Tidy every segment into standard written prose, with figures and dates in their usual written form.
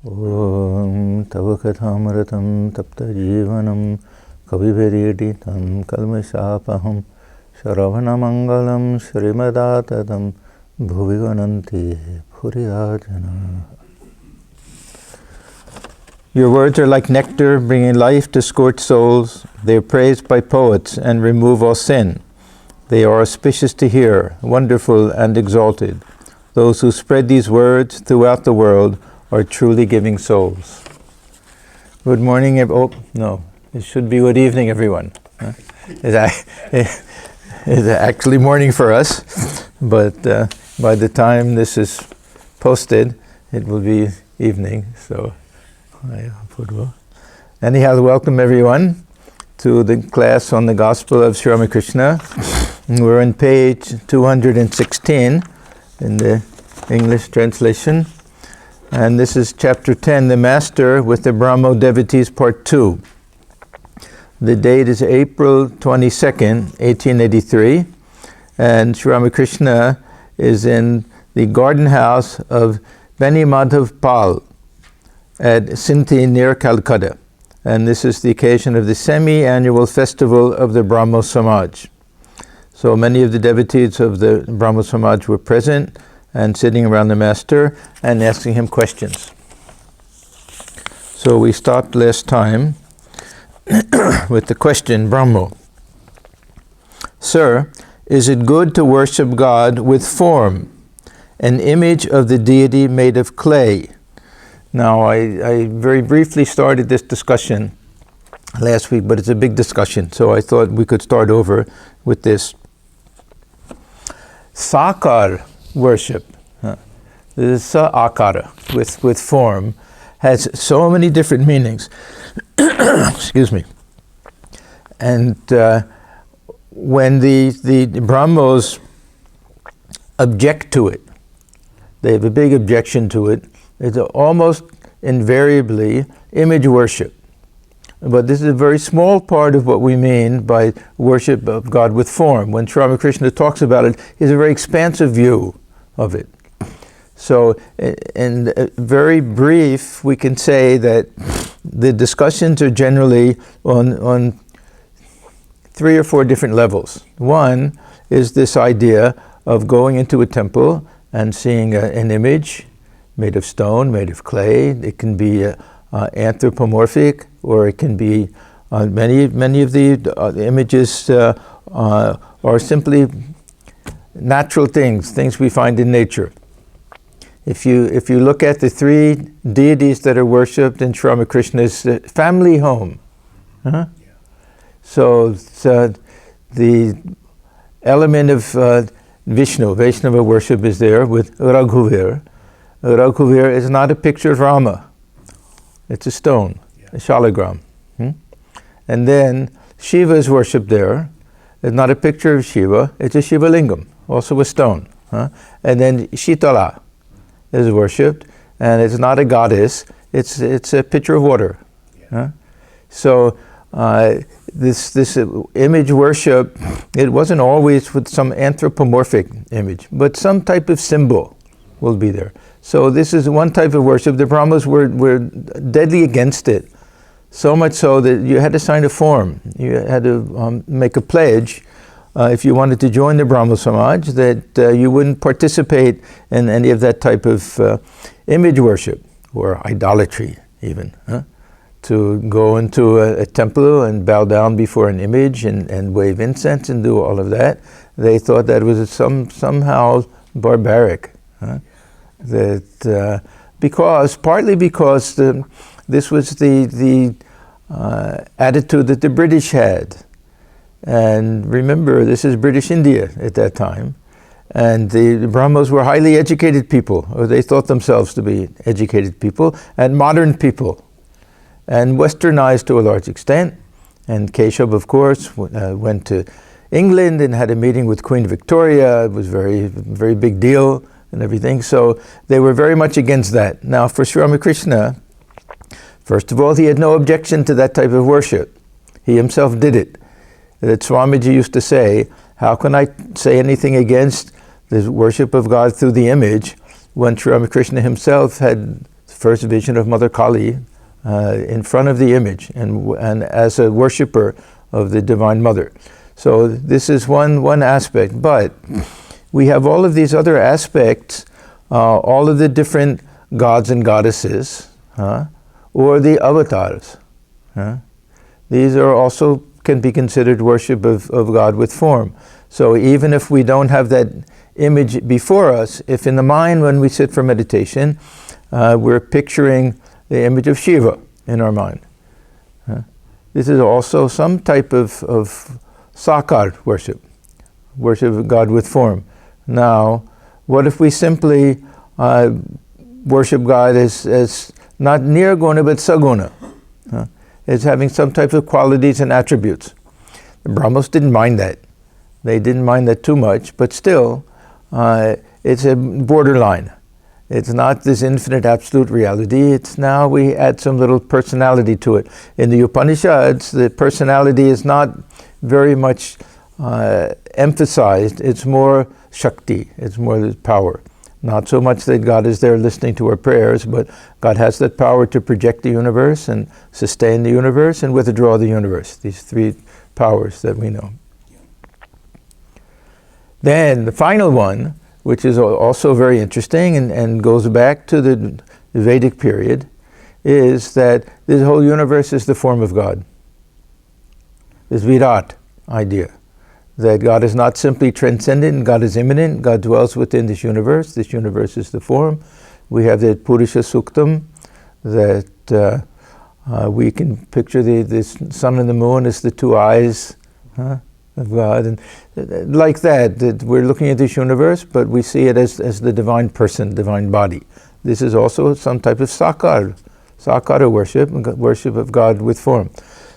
Om Tavakathamratam Tapta Jivanam Kaviveryaditam Kalmashapaham Shravanamangalam Srimadatatam Bhuvivananti Puriyajana. Your words are like nectar, bringing life to scorched souls. They are praised by poets and remove all sin. They are auspicious to hear, wonderful and exalted. Those who spread these words throughout the world are truly giving souls. Good morning, it should be good evening, everyone. It's actually morning for us, but by the time this is posted, it will be evening, so I hope it will. Anyhow, welcome everyone to the class on the Gospel of Sri Ramakrishna. We're on page 216 in the English translation. And this is chapter 10, The Master with the Brahmo Devotees, part 2. The date is April 22nd, 1883. And Sri Ramakrishna is in the garden house of Beni Madhav Pal at Sinthi near Calcutta. And this is the occasion of the semi-annual festival of the Brahmo Samaj. So many of the devotees of the Brahmo Samaj were present and sitting around the master and asking him questions. So we stopped last time with the question, Brahmo. Sir, is it good to worship God with form, an image of the deity made of clay? Now, I very briefly started this discussion last week, but it's a big discussion, so I thought we could start over with this. Sakar worship, this is akara, with form, has so many different meanings. Excuse me. And when the Brahmos object to it, they have a big objection to it. It's almost invariably image worship. But this is a very small part of what we mean by worship of God with form. When Sri Ramakrishna talks about it, he has a very expansive view of it. So, in very brief, we can say that the discussions are generally on 3 or 4 different levels. One is this idea of going into a temple and seeing an image made of stone, made of clay. It can be anthropomorphic, or it can be many of the images are simply natural things we find in nature. If you look at the 3 deities that are worshipped in Sri Ramakrishna's family home, so the element of Vaishnava worship is there with Raghuvir. Raghuvir is not a picture of Rama. It's a stone, a shalagram. And then Shiva is worshipped there. It's not a picture of Shiva, it's a Shiva lingam, also a stone. And then Shitala is worshipped, and it's not a goddess, it's a pitcher of water. So this image worship, it wasn't always with some anthropomorphic image, but some type of symbol will be there. So this is one type of worship. The Brahmas were deadly against it, so much so that you had to sign a form. You had to make a pledge if you wanted to join the Brahmo Samaj that you wouldn't participate in any of that type of image worship or idolatry even. To go into a temple and bow down before an image and wave incense and do all of that, they thought that was somehow barbaric. Partly because this was the attitude that the British had. And remember, this is British India at that time. And the Brahmos were highly educated people, or they thought themselves to be educated people, and modern people, and westernized to a large extent. And Keshav, of course, went to England and had a meeting with Queen Victoria. It was very, very big deal and everything. So they were very much against that. Now, for Sri Ramakrishna, first of all, he had no objection to that type of worship. He himself did it. That Swamiji used to say, how can I say anything against the worship of God through the image when Sri Ramakrishna himself had first vision of Mother Kali in front of the image and as a worshipper of the Divine Mother. So this is one aspect, but we have all of these other aspects, all of the different gods and goddesses, or the avatars. These are also can be considered worship of God with form. So even if we don't have that image before us, if in the mind when we sit for meditation, we're picturing the image of Shiva in our mind. This is also some type of sakar worship of God with form. Now, what if we simply worship God as not nirguna but saguna, as having some type of qualities and attributes? The Brahmos didn't mind that. They didn't mind that too much, but still, it's a borderline. It's not this infinite absolute reality. It's now we add some little personality to it. In the Upanishads, the personality is not very much emphasized. It's more Shakti. It's more the power. Not so much that God is there listening to our prayers, but God has that power to project the universe and sustain the universe and withdraw the universe. These three powers that we know. Then the final one, which is also very interesting and goes back to the Vedic period, is that this whole universe is the form of God. This Virat idea, that God is not simply transcendent, God is immanent, God dwells within this universe is the form. We have the Purusha Suktam, that we can picture the sun and the moon as the two eyes of God, and like that we're looking at this universe, but we see it as the divine person, divine body. This is also some type of sakara worship of God with form.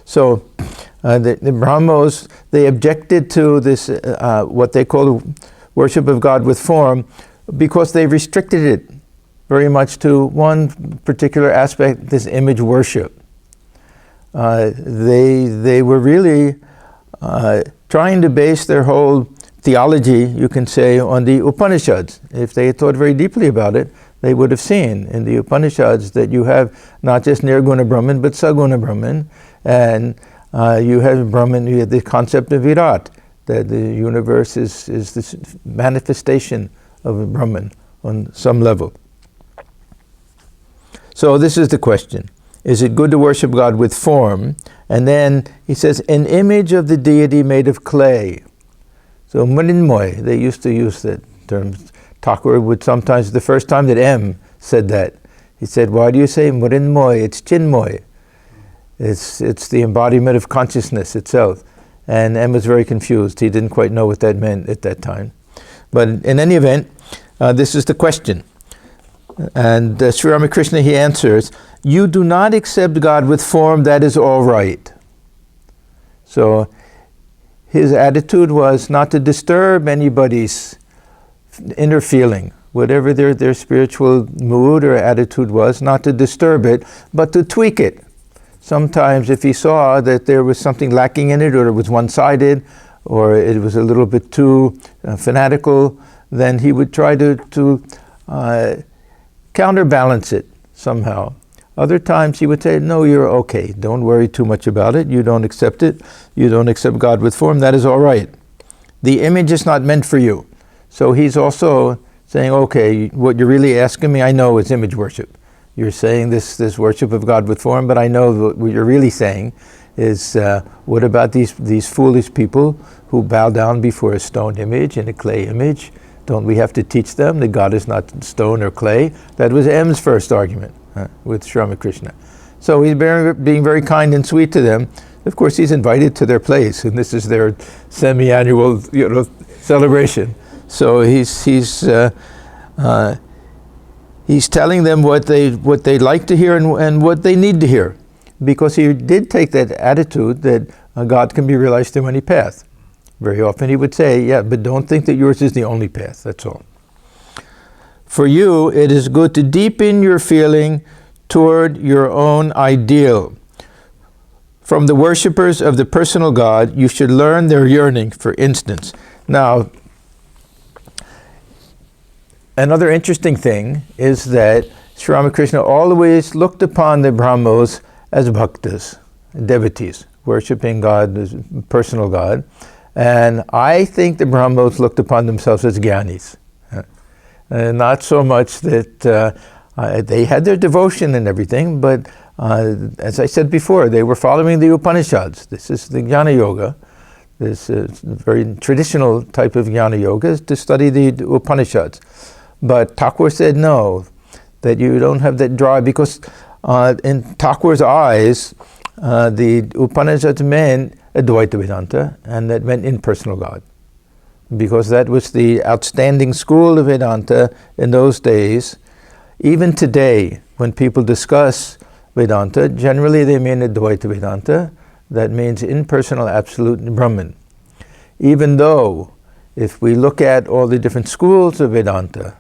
So the Brahmos, they objected to this, what they call worship of God with form, because they restricted it very much to one particular aspect, this image worship. They were really trying to base their whole theology, you can say, on the Upanishads. If they had thought very deeply about it, they would have seen in the Upanishads that you have not just Nirguna Brahman, but Saguna Brahman, and you have Brahman, you have the concept of Virat, that the universe is this manifestation of Brahman on some level. So this is the question. Is it good to worship God with form? And then he says, an image of the deity made of clay. So Mrinmoy, they used to use that term. Thakur would sometimes, the first time that M said that, he said, why do you say Mrinmoy? It's Chinmoy. It's the embodiment of consciousness itself. And M was very confused. He didn't quite know what that meant at that time. But in any event, this is the question. And Sri Ramakrishna, he answers, you do not accept God with form, that is all right. So his attitude was not to disturb anybody's inner feeling, whatever their spiritual mood or attitude was, not to disturb it, but to tweak it. Sometimes if he saw that there was something lacking in it, or it was one-sided, or it was a little bit too fanatical, then he would try to counterbalance it somehow. Other times he would say, no, you're okay. Don't worry too much about it. You don't accept it. You don't accept God with form. That is all right. The image is not meant for you. So he's also saying, okay, what you're really asking me, I know is image worship. You're saying this worship of God with form, but I know what you're really saying is, what about these foolish people who bow down before a stone image and a clay image? Don't we have to teach them that God is not stone or clay? That was M's first argument with Sri Ramakrishna. So he's being very kind and sweet to them. Of course, he's invited to their place, and this is their semi-annual celebration. So he's telling them what they like to hear and what they need to hear, because he did take that attitude that God can be realized through any path. Very often he would say, yeah, but don't think that yours is the only path, that's all. For you, it is good to deepen your feeling toward your own ideal. From the worshippers of the personal God, you should learn their yearning, for instance. Now, another interesting thing is that Sri Ramakrishna always looked upon the Brahmos as bhaktas, devotees, worshipping God as personal God. And I think the Brahmos looked upon themselves as jnanis. Not so much that they had their devotion and everything, but as I said before, they were following the Upanishads. This is the Jnana Yoga. This very traditional type of Jnana Yoga is to study the Upanishads. But Thakur said no, that you don't have that drive, because in Thakur's eyes, the Upanishads meant Advaita Vedanta, and that meant impersonal God. Because that was the outstanding school of Vedanta in those days. Even today, when people discuss Vedanta, generally they mean Advaita Vedanta. That means impersonal absolute Brahman. Even though, if we look at all the different schools of Vedanta,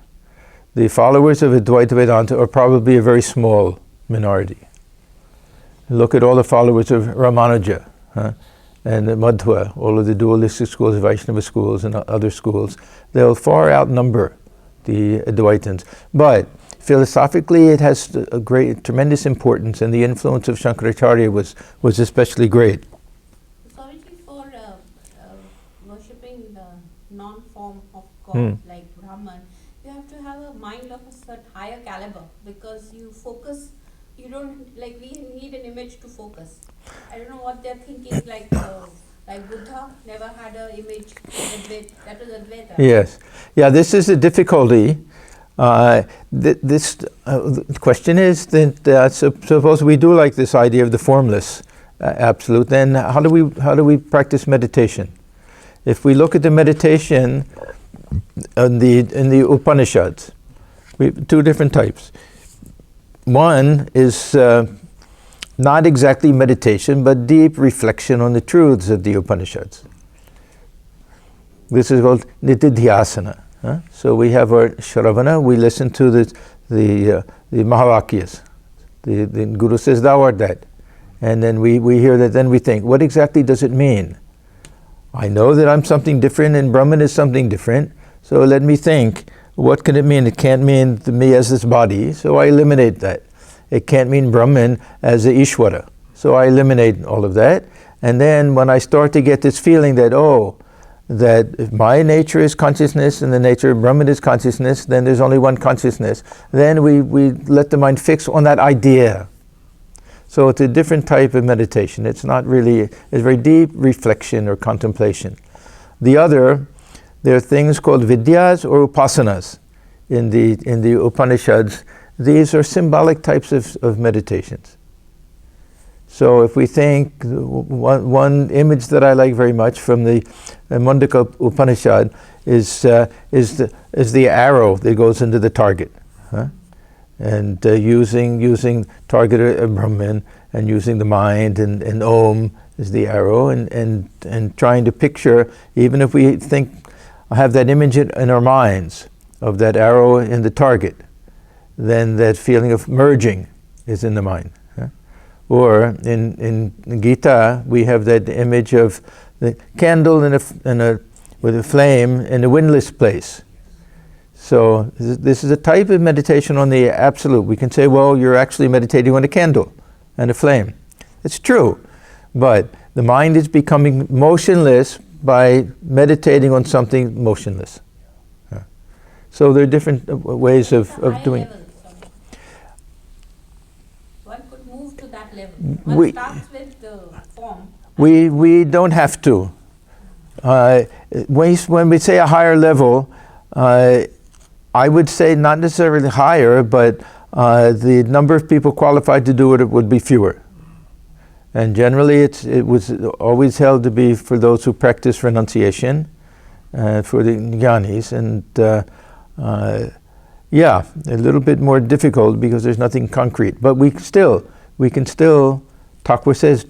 the followers of Advaita Vedanta are probably a very small minority. Look at all the followers of Ramanuja, and Madhva, all of the dualistic schools, Vaishnava schools, and other schools. They'll far outnumber the Advaitins. But philosophically, it has a tremendous importance, and the influence of Shankaracharya was especially great. Sorry for worshipping the non-form of God, like Brahman, you have to have a mind of a certain higher caliber, because you focus, you don't, like we need an image to focus. I don't know what they're thinking, like Buddha never had an image, that was Advaita. Yes. Yeah, this is a difficulty. The question is that suppose we do like this idea of the formless absolute, then how do we practice meditation? If we look at the meditation in the Upanishads, we have two different types. One is not exactly meditation, but deep reflection on the truths of the Upanishads. This is called nitidhyasana. So we have our shravana, we listen to the Mahavakyas. The Guru says, thou art that. And then we hear that, then we think, what exactly does it mean? I know that I'm something different and Brahman is something different, so let me think, what can it mean? It can't mean me as this body, so I eliminate that. It can't mean Brahman as the Ishvara, so I eliminate all of that. And then when I start to get this feeling that, that if my nature is consciousness and the nature of Brahman is consciousness, then there's only one consciousness. Then we let the mind fix on that idea. So it's a different type of meditation. It's not really, it's very deep reflection or contemplation. The other, there are things called vidyas or upasanas in the Upanishads. These are symbolic types of meditations. So if we think, one image that I like very much from the Mundaka Upanishad is the arrow that goes into the target. And using target of Brahman and using the mind and Om is the arrow, and trying to picture, even if we have that image in our minds of that arrow in the target, then that feeling of merging is in the mind. Or in Gita, we have that image of the candle with a flame in a windless place. So this is a type of meditation on the absolute. We can say, well, you're actually meditating on a candle and a flame. It's true, but the mind is becoming motionless by meditating on something motionless. So there are different ways of doing it. One could move to that level. One starts with the form. We don't have to. When we say a higher level, I would say not necessarily higher, but the number of people qualified to do it would be fewer. And generally it was always held to be for those who practice renunciation, for the jnanis, and a little bit more difficult because there's nothing concrete. But we can still, Thakur says,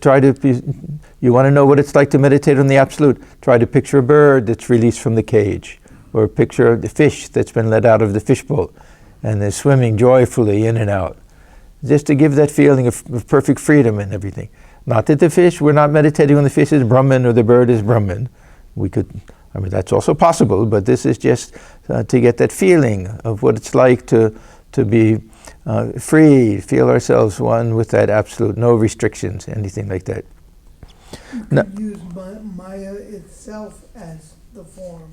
you want to know what it's like to meditate on the absolute, try to picture a bird that's released from the cage, or picture the fish that's been let out of the fishbowl and they're swimming joyfully in and out. Just to give that feeling of perfect freedom and everything. Not that we're not meditating on the fish is Brahman or the bird is Brahman. That's also possible, but this is just to get that feeling of what it's like to be free, feel ourselves one with that absolute, no restrictions, anything like that. You No. could use Maya itself as the form.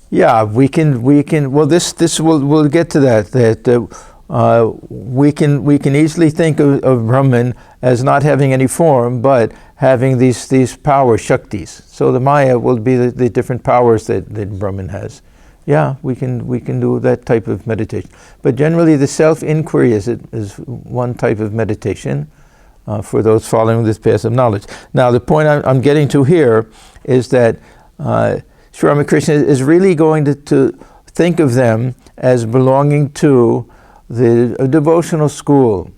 Yeah, we can. Well, we'll get to that. We can easily think of Brahman as not having any form, but having these powers, shaktis. So the Maya will be the different powers that Brahman has. Yeah, we can do that type of meditation. But generally, the self-inquiry is one type of meditation for those following this path of knowledge. Now, the point I'm getting to here is that Sri Ramakrishna is really going to think of them as belonging to a devotional school,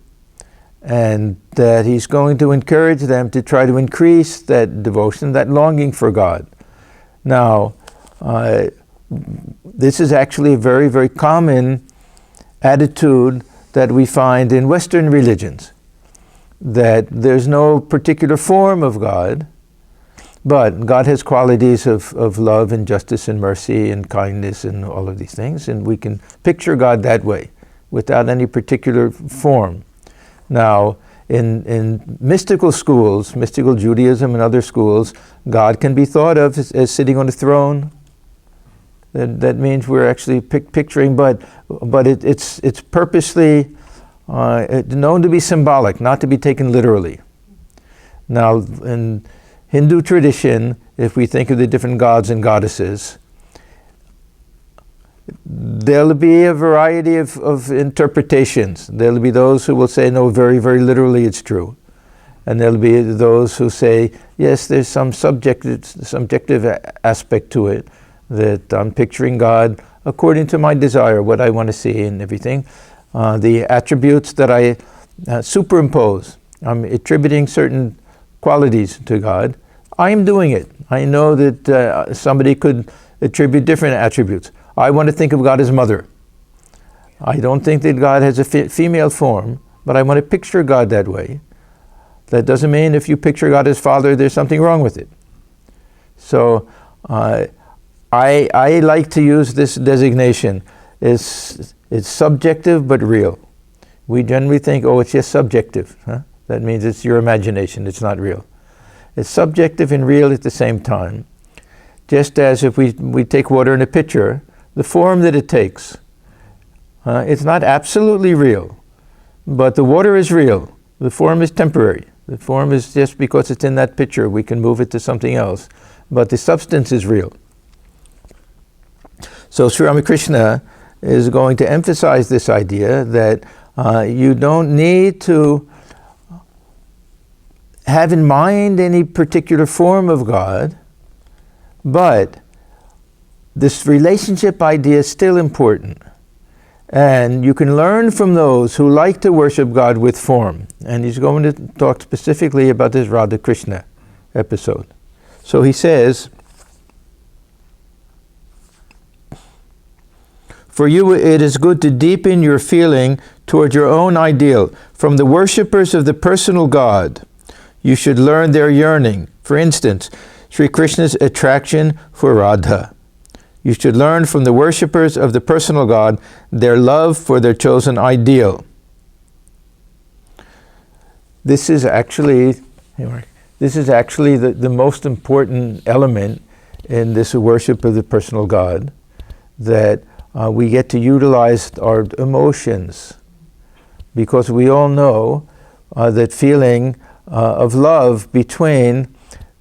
and that he's going to encourage them to try to increase that devotion, that longing for God. Now, this is actually a very, very common attitude that we find in Western religions, that there's no particular form of God, but God has qualities of love and justice and mercy and kindness and all of these things, and we can picture God that way, without any particular form. Now, in mystical schools, mystical Judaism and other schools, God can be thought of as sitting on a throne. That means we're actually picturing, but it's purposely known to be symbolic, not to be taken literally. Now, in Hindu tradition, if we think of the different gods and goddesses, there'll be a variety of interpretations. There'll be those who will say, no, very, very literally it's true. And there'll be those who say, yes, there's some subjective aspect to it, that I'm picturing God according to my desire, what I want to see and everything. The attributes that I superimpose, I'm attributing certain qualities to God. I am doing it. I know that somebody could attribute different attributes. I want to think of God as mother. I don't think that God has a female form, but I want to picture God that way. That doesn't mean if you picture God as father, there's something wrong with it. So I like to use this designation. It's subjective but real. We generally think, oh, it's just subjective. Huh? That means it's your imagination, it's not real. It's subjective and real at the same time. Just as if we take water in a pitcher, the form that it takes, it's not absolutely real, but the water is real. The form is temporary. The form is just because it's in that pitcher, we can move it to something else, but the substance is real. So Sri Ramakrishna is going to emphasize this idea that you don't need to have in mind any particular form of God, but this relationship idea is still important. And you can learn from those who like to worship God with form. And he's going to talk specifically about this Radha Krishna episode. So he says, for you it is good to deepen your feeling toward your own ideal. From the worshippers of the personal God, you should learn their yearning. For instance, Sri Krishna's attraction for Radha. You should learn from the worshippers of the personal God their love for their chosen ideal. This is actually the most important element in this worship of the personal God, that we get to utilize our emotions, because we all know that feeling of love between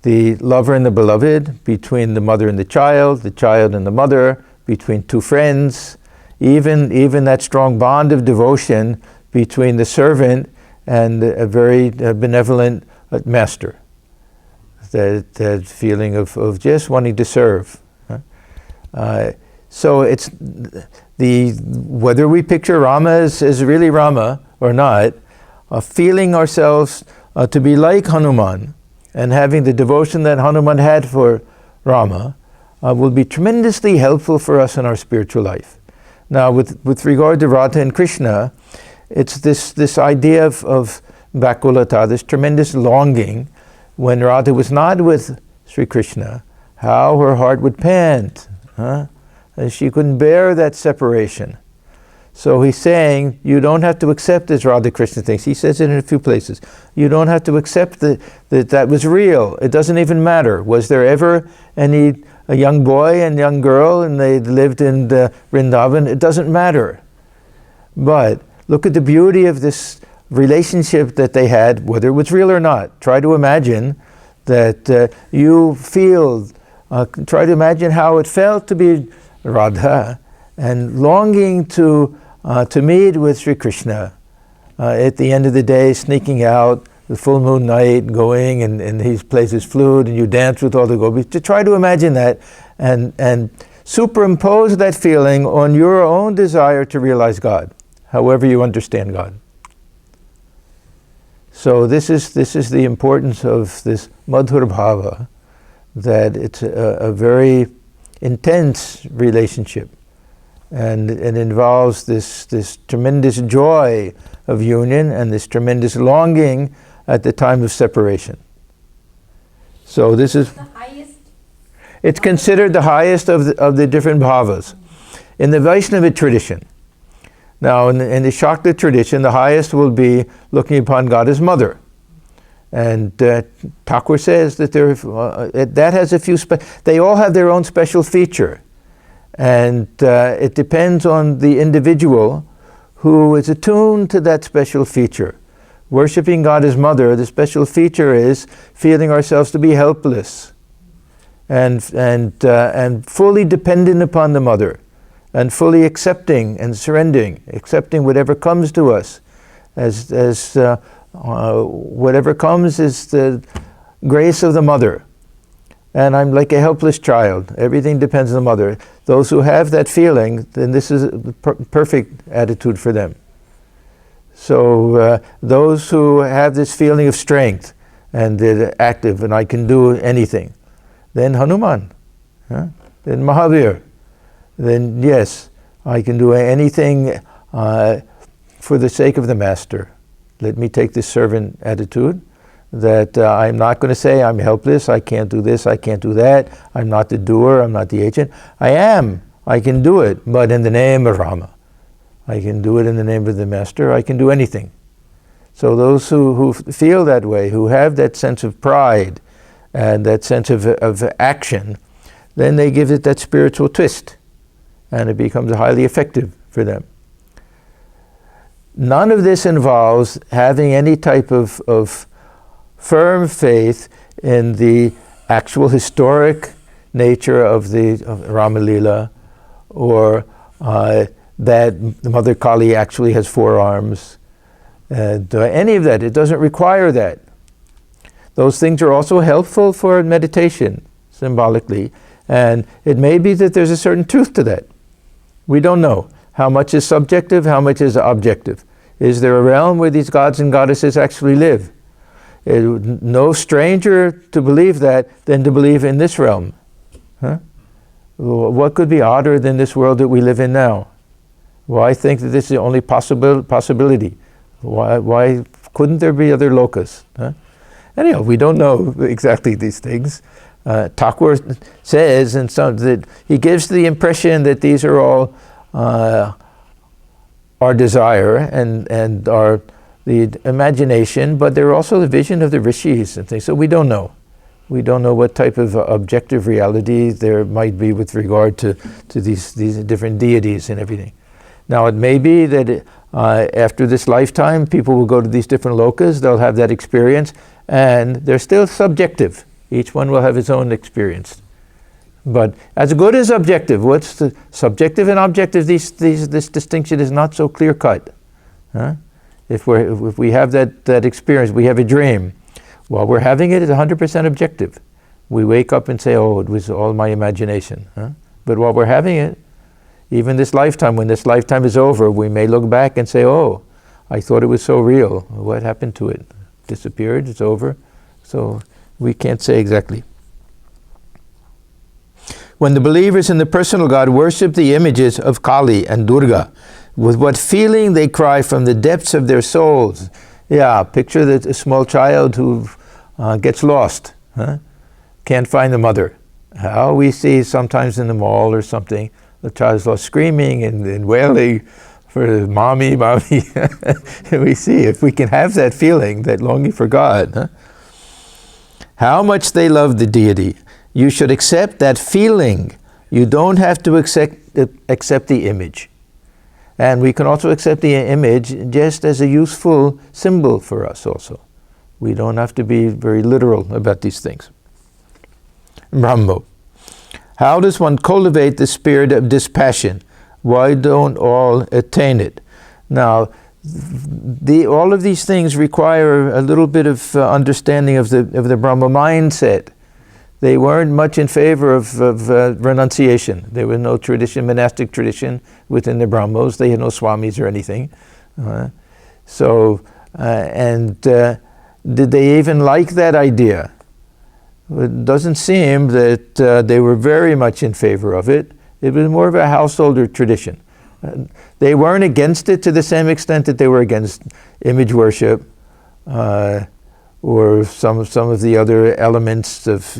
the lover and the beloved, between the mother and the child and the mother, between two friends, even that strong bond of devotion between the servant and a very benevolent master. That feeling of just wanting to serve. So it's whether we picture Rama as really Rama or not, feeling ourselves to be like Hanuman, and having the devotion that Hanuman had for Rama will be tremendously helpful for us in our spiritual life. Now, with regard to Radha and Krishna, it's this idea of Bakulata, this tremendous longing. When Radha was not with Sri Krishna, how her heart would pant. Huh? And she couldn't bear that separation. So he's saying, you don't have to accept as Radha Krishna thinks. He says it in a few places. You don't have to accept that was real. It doesn't even matter. Was there ever a young boy and young girl and they lived in Vrindavan? It doesn't matter. But look at the beauty of this relationship that they had, whether it was real or not. Try to imagine that you feel, try to imagine how it felt to be Radha and longing to meet with Sri Krishna at the end of the day, sneaking out, the full moon night, going and he plays his flute and you dance with all the gopis. To try to imagine that and superimpose that feeling on your own desire to realize God, however you understand God. So this is the importance of this Madhur Bhava, that it's a very intense relationship. And it involves this tremendous joy of union and this tremendous longing at the time of separation. So this is the highest. It's considered the highest of the different bhavas in the Vaishnava tradition. Now, in the Shakta tradition, the highest will be looking upon God as mother, and Thakur says that that has a few. They all have their own special feature. And it depends on the individual who is attuned to that special feature. Worshipping God as mother, the special feature is feeling ourselves to be helpless and fully dependent upon the mother and fully accepting and surrendering, accepting whatever comes to us as whatever comes is the grace of the mother. And I'm like a helpless child. Everything depends on the mother. Those who have that feeling, then this is a perfect attitude for them. So those who have this feeling of strength and they're active and I can do anything, then Hanuman, then Mahavir, then yes, I can do anything for the sake of the master. Let me take this servant attitude. That I'm not going to say I'm helpless, I can't do this, I can't do that, I'm not the doer, I'm not the agent. I am, I can do it, but in the name of Rama. I can do it in the name of the Master, I can do anything. So those who feel that way, who have that sense of pride and that sense of action, then they give it that spiritual twist and it becomes highly effective for them. None of this involves having any type of firm faith in the actual historic nature of Rama Lila, or that the Mother Kali actually has 4 arms, and any of that. It doesn't require that. Those things are also helpful for meditation, symbolically, and it may be that there's a certain truth to that. We don't know. How much is subjective, how much is objective? Is there a realm where these gods and goddesses actually live? No stranger to believe that than to believe in this realm. Huh? What could be odder than this world that we live in now? Well, I think that this is the only possibility. Why couldn't there be other lokas? Huh? Anyhow, we don't know exactly these things. Thakur says, and that he gives the impression that these are all our desire and our the imagination, but they're also the vision of the rishis and things. So we don't know. We don't know what type of objective reality there might be with regard to these different deities and everything. Now it may be that after this lifetime, people will go to these different lokas, they'll have that experience, and they're still subjective. Each one will have his own experience. But as good as objective, what's the subjective and objective? This distinction is not so clear cut. Huh? If we have that experience, we have a dream. While we're having it, it's 100% objective. We wake up and say, "Oh, it was all my imagination." Huh? But while we're having it, even this lifetime, when this lifetime is over, we may look back and say, "Oh, I thought it was so real. What happened to it? Disappeared. It's over." So we can't say exactly. When the believers in the personal God worship the images of Kali and Durga, with what feeling they cry from the depths of their souls. Yeah, picture that a small child who gets lost, huh? Can't find the mother. How we see sometimes in the mall or something, the child is lost screaming and wailing for mommy. We see if we can have that feeling, that longing for God. Huh? How much they love the deity. You should accept that feeling. You don't have to accept the image. And we can also accept the image just as a useful symbol for us also. We don't have to be very literal about these things. Brahmo. How does one cultivate the spirit of dispassion? Why don't all attain it? Now, all of these things require a little bit of understanding of the Brahma mindset. They weren't much in favor of renunciation. There was no tradition, monastic tradition within the Brahmos. They had no swamis or anything. Did they even like that idea? It doesn't seem that they were very much in favor of it. It was more of a householder tradition. They weren't against it to the same extent that they were against image worship or some of the other elements of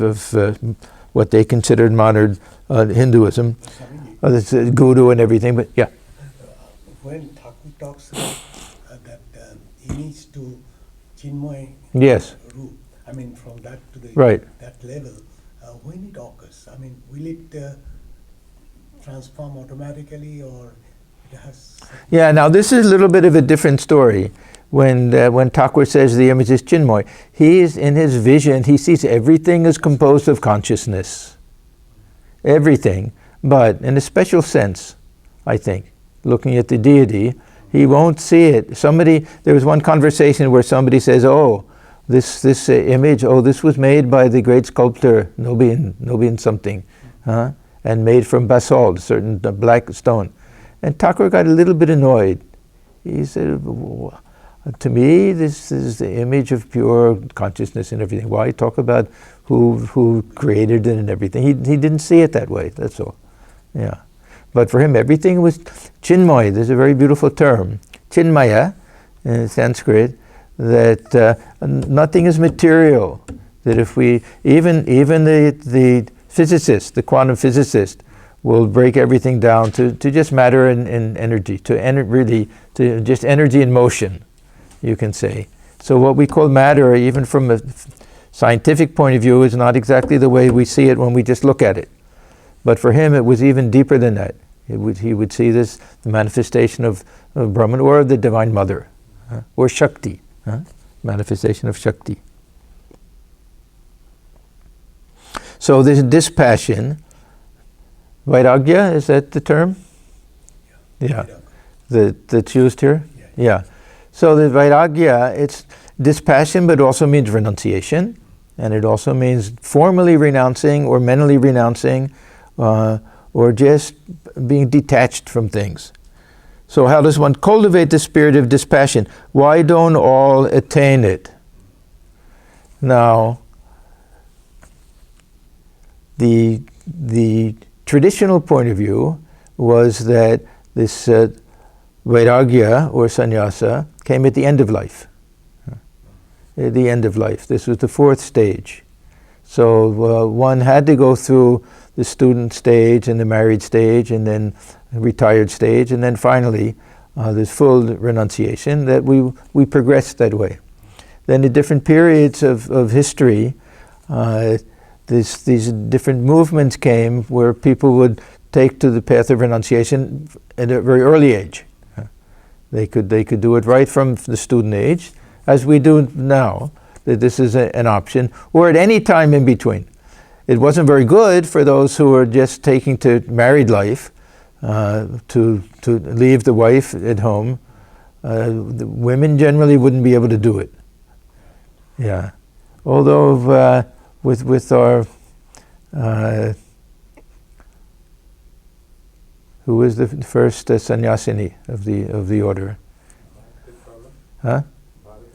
what they considered modern Hinduism, guru and everything. But yeah. When Thakur talks about that image to Chinmay Yes. root, I mean from that to the Right. that level, when it occurs, I mean, will it transform automatically, or it has? Yeah. Now this is a little bit of a different story. When Thakur says the image is Chinmoy, in his vision, he sees everything is composed of consciousness. Everything, but in a special sense, I think, looking at the deity, he won't see it. There was one conversation where somebody says, "Oh, this image, this was made by the great sculptor Nobin something, and made from basalt, certain black stone." And Thakur got a little bit annoyed. He said, "To me, this is the image of pure consciousness and everything. Why talk about who created it and everything?" He didn't see it that way, that's all. Yeah. But for him, everything was Chinmaya. There's a very beautiful term, Chinmaya, in Sanskrit, that nothing is material. That if we, even the physicist, the quantum physicist, will break everything down to just matter and energy, to just energy in motion, you can say. So what we call matter, even from a scientific point of view, is not exactly the way we see it when we just look at it. But for him, it was even deeper than that. He would see this, the manifestation of Brahman, or the Divine Mother, or Shakti, manifestation of Shakti. So this dispassion, vairagya, is that the term? Yeah. That's used here? Yeah. So the vairagya, it's dispassion, but it also means renunciation, and it also means formally renouncing or mentally renouncing, or just being detached from things. So how does one cultivate the spirit of dispassion? Why don't all attain it? Now, the traditional point of view was that this vairagya or sannyasa came at the end of life. At the end of life. This was the fourth stage. So one had to go through the student stage and the married stage and then retired stage, and then finally this full renunciation, that we progressed that way. Then in different periods of history, these different movements came where people would take to the path of renunciation at a very early age. They could do it right from the student age, as we do now, that this is an option, or at any time in between. It wasn't very good for those who were just taking to married life, to leave the wife at home. The women generally wouldn't be able to do it. Yeah. Although with our who was the first sannyasini of the order?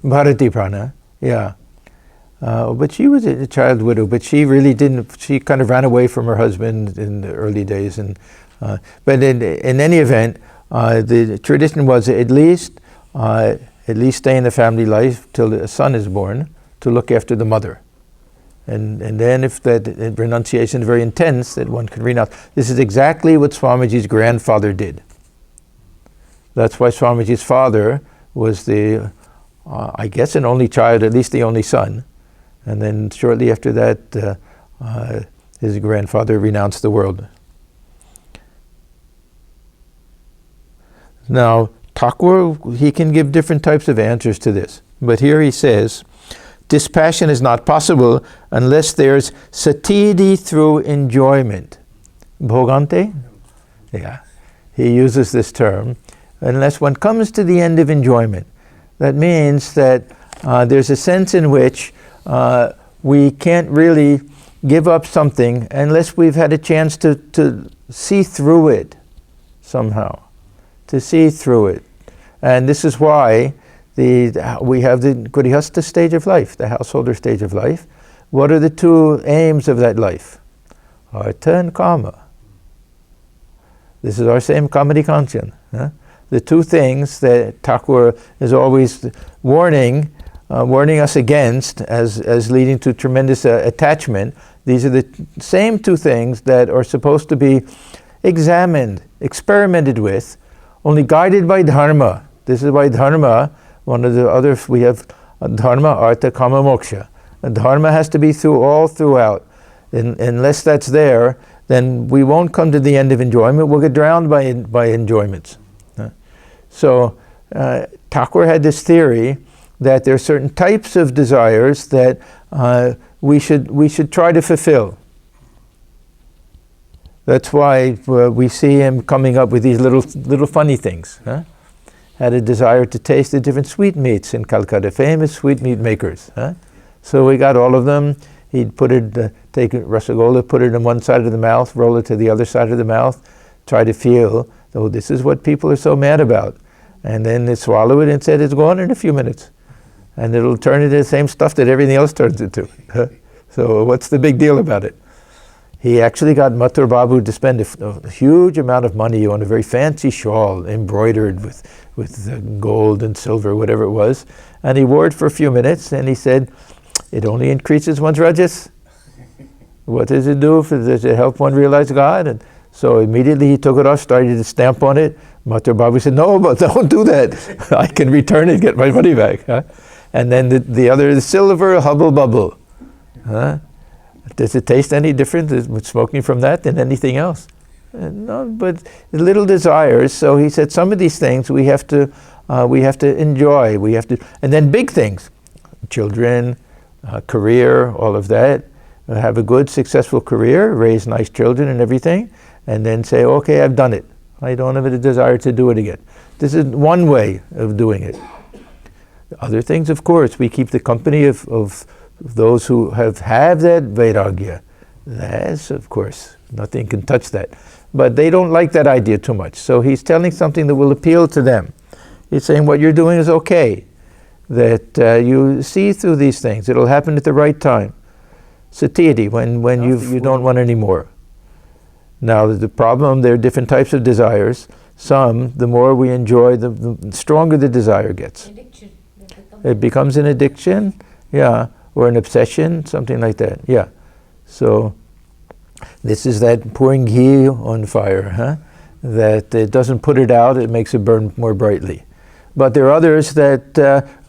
Bharati Prana. Yeah. But she was a child widow, but she really didn't, she kind of ran away from her husband in the early days. But in any event, the tradition was at least stay in the family life till a son is born, to look after the mother. And then if that renunciation is very intense, that one can renounce. This is exactly what Swamiji's grandfather did. That's why Swamiji's father was the, I guess, an only child, at least the only son. And then shortly after that, his grandfather renounced the world. Now, Thakur, he can give different types of answers to this. But here he says, dispassion is not possible unless there's satiety through enjoyment. Bhogante? Yeah. He uses this term. Unless one comes to the end of enjoyment. That means that there's a sense in which we can't really give up something unless we've had a chance to see through it somehow. To see through it. And this is why we have the Gurihastha stage of life, the householder stage of life. What are the two aims of that life? Artha and Kama. This is our same Kamadi Kanchan. Huh? The two things that Thakur is always warning us against as leading to tremendous attachment. These are the same two things that are supposed to be examined, experimented with, only guided by Dharma. This is why Dharma, one of the other, we have Dharma, Artha, Kama, Moksha. And Dharma has to be all throughout. Unless that's there, then we won't come to the end of enjoyment. We'll get drowned by enjoyments. So Thakur had this theory that there are certain types of desires that we should try to fulfill. That's why we see him coming up with these little funny things. Huh? Had a desire to taste the different sweetmeats in Calcutta, famous sweetmeat makers. Huh? So we got all of them. He'd take rasagola, put it on one side of the mouth, roll it to the other side of the mouth, try to feel, oh, this is what people are so mad about. And then they swallow it and said, it's gone in a few minutes. And it'll turn into the same stuff that everything else turns into. So what's the big deal about it? He actually got Mathur Babu to spend a huge amount of money on a very fancy shawl embroidered with gold and silver, whatever it was. And he wore it for a few minutes and he said, it only increases one's rajas. What does it do? Does it help one realize God? And so immediately he took it off, started to stamp on it. Mathur Babu said, no, but don't do that. I can return it, get my money back. Huh? And then the silver hubble bubble. Huh? Does it taste any different with smoking from that than anything else? No, but little desires. So he said some of these things we have to enjoy. And then big things, children, career, all of that. Have a good, successful career, raise nice children and everything, and then say, okay, I've done it. I don't have a desire to do it again. This is one way of doing it. Other things, of course, we keep the company of those who have that vairagya. That's, of course, nothing can touch that. But they don't like that idea too much. So he's telling something that will appeal to them. He's saying what you're doing is okay. That you see through these things. It'll happen at the right time. Satiety, when you don't want any more. Now the problem, there are different types of desires. Some, the more we enjoy, the stronger the desire gets. Addiction. It becomes an addiction, yeah, or an obsession, something like that, yeah. So this is that pouring ghee on fire, huh? That it doesn't put it out, it makes it burn more brightly. But there are others that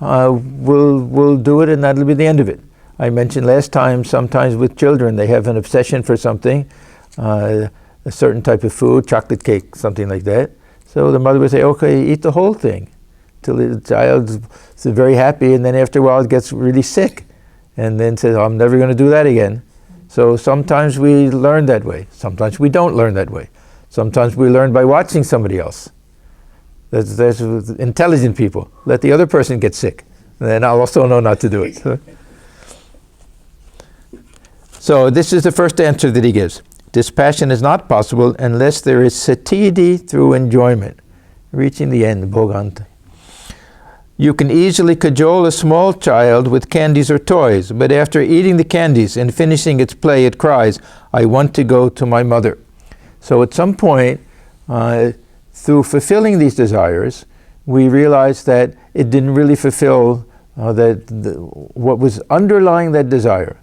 will do it and that'll be the end of it. I mentioned last time, sometimes with children, they have an obsession for something, a certain type of food, chocolate cake, something like that. So the mother would say, okay, eat the whole thing, till the child's very happy, and then after a while it gets really sick, and then says, oh, I'm never going to do that again. So sometimes we learn that way. Sometimes we don't learn that way. Sometimes we learn by watching somebody else. There's intelligent people. Let the other person get sick, and then I'll also know not to do it. So this is the first answer that he gives. Dispassion is not possible unless there is satiety through enjoyment. Reaching the end, bhoganta. You can easily cajole a small child with candies or toys, but after eating the candies and finishing its play, it cries, I want to go to my mother. So at some point, through fulfilling these desires, we realize that it didn't really fulfill what was underlying that desire.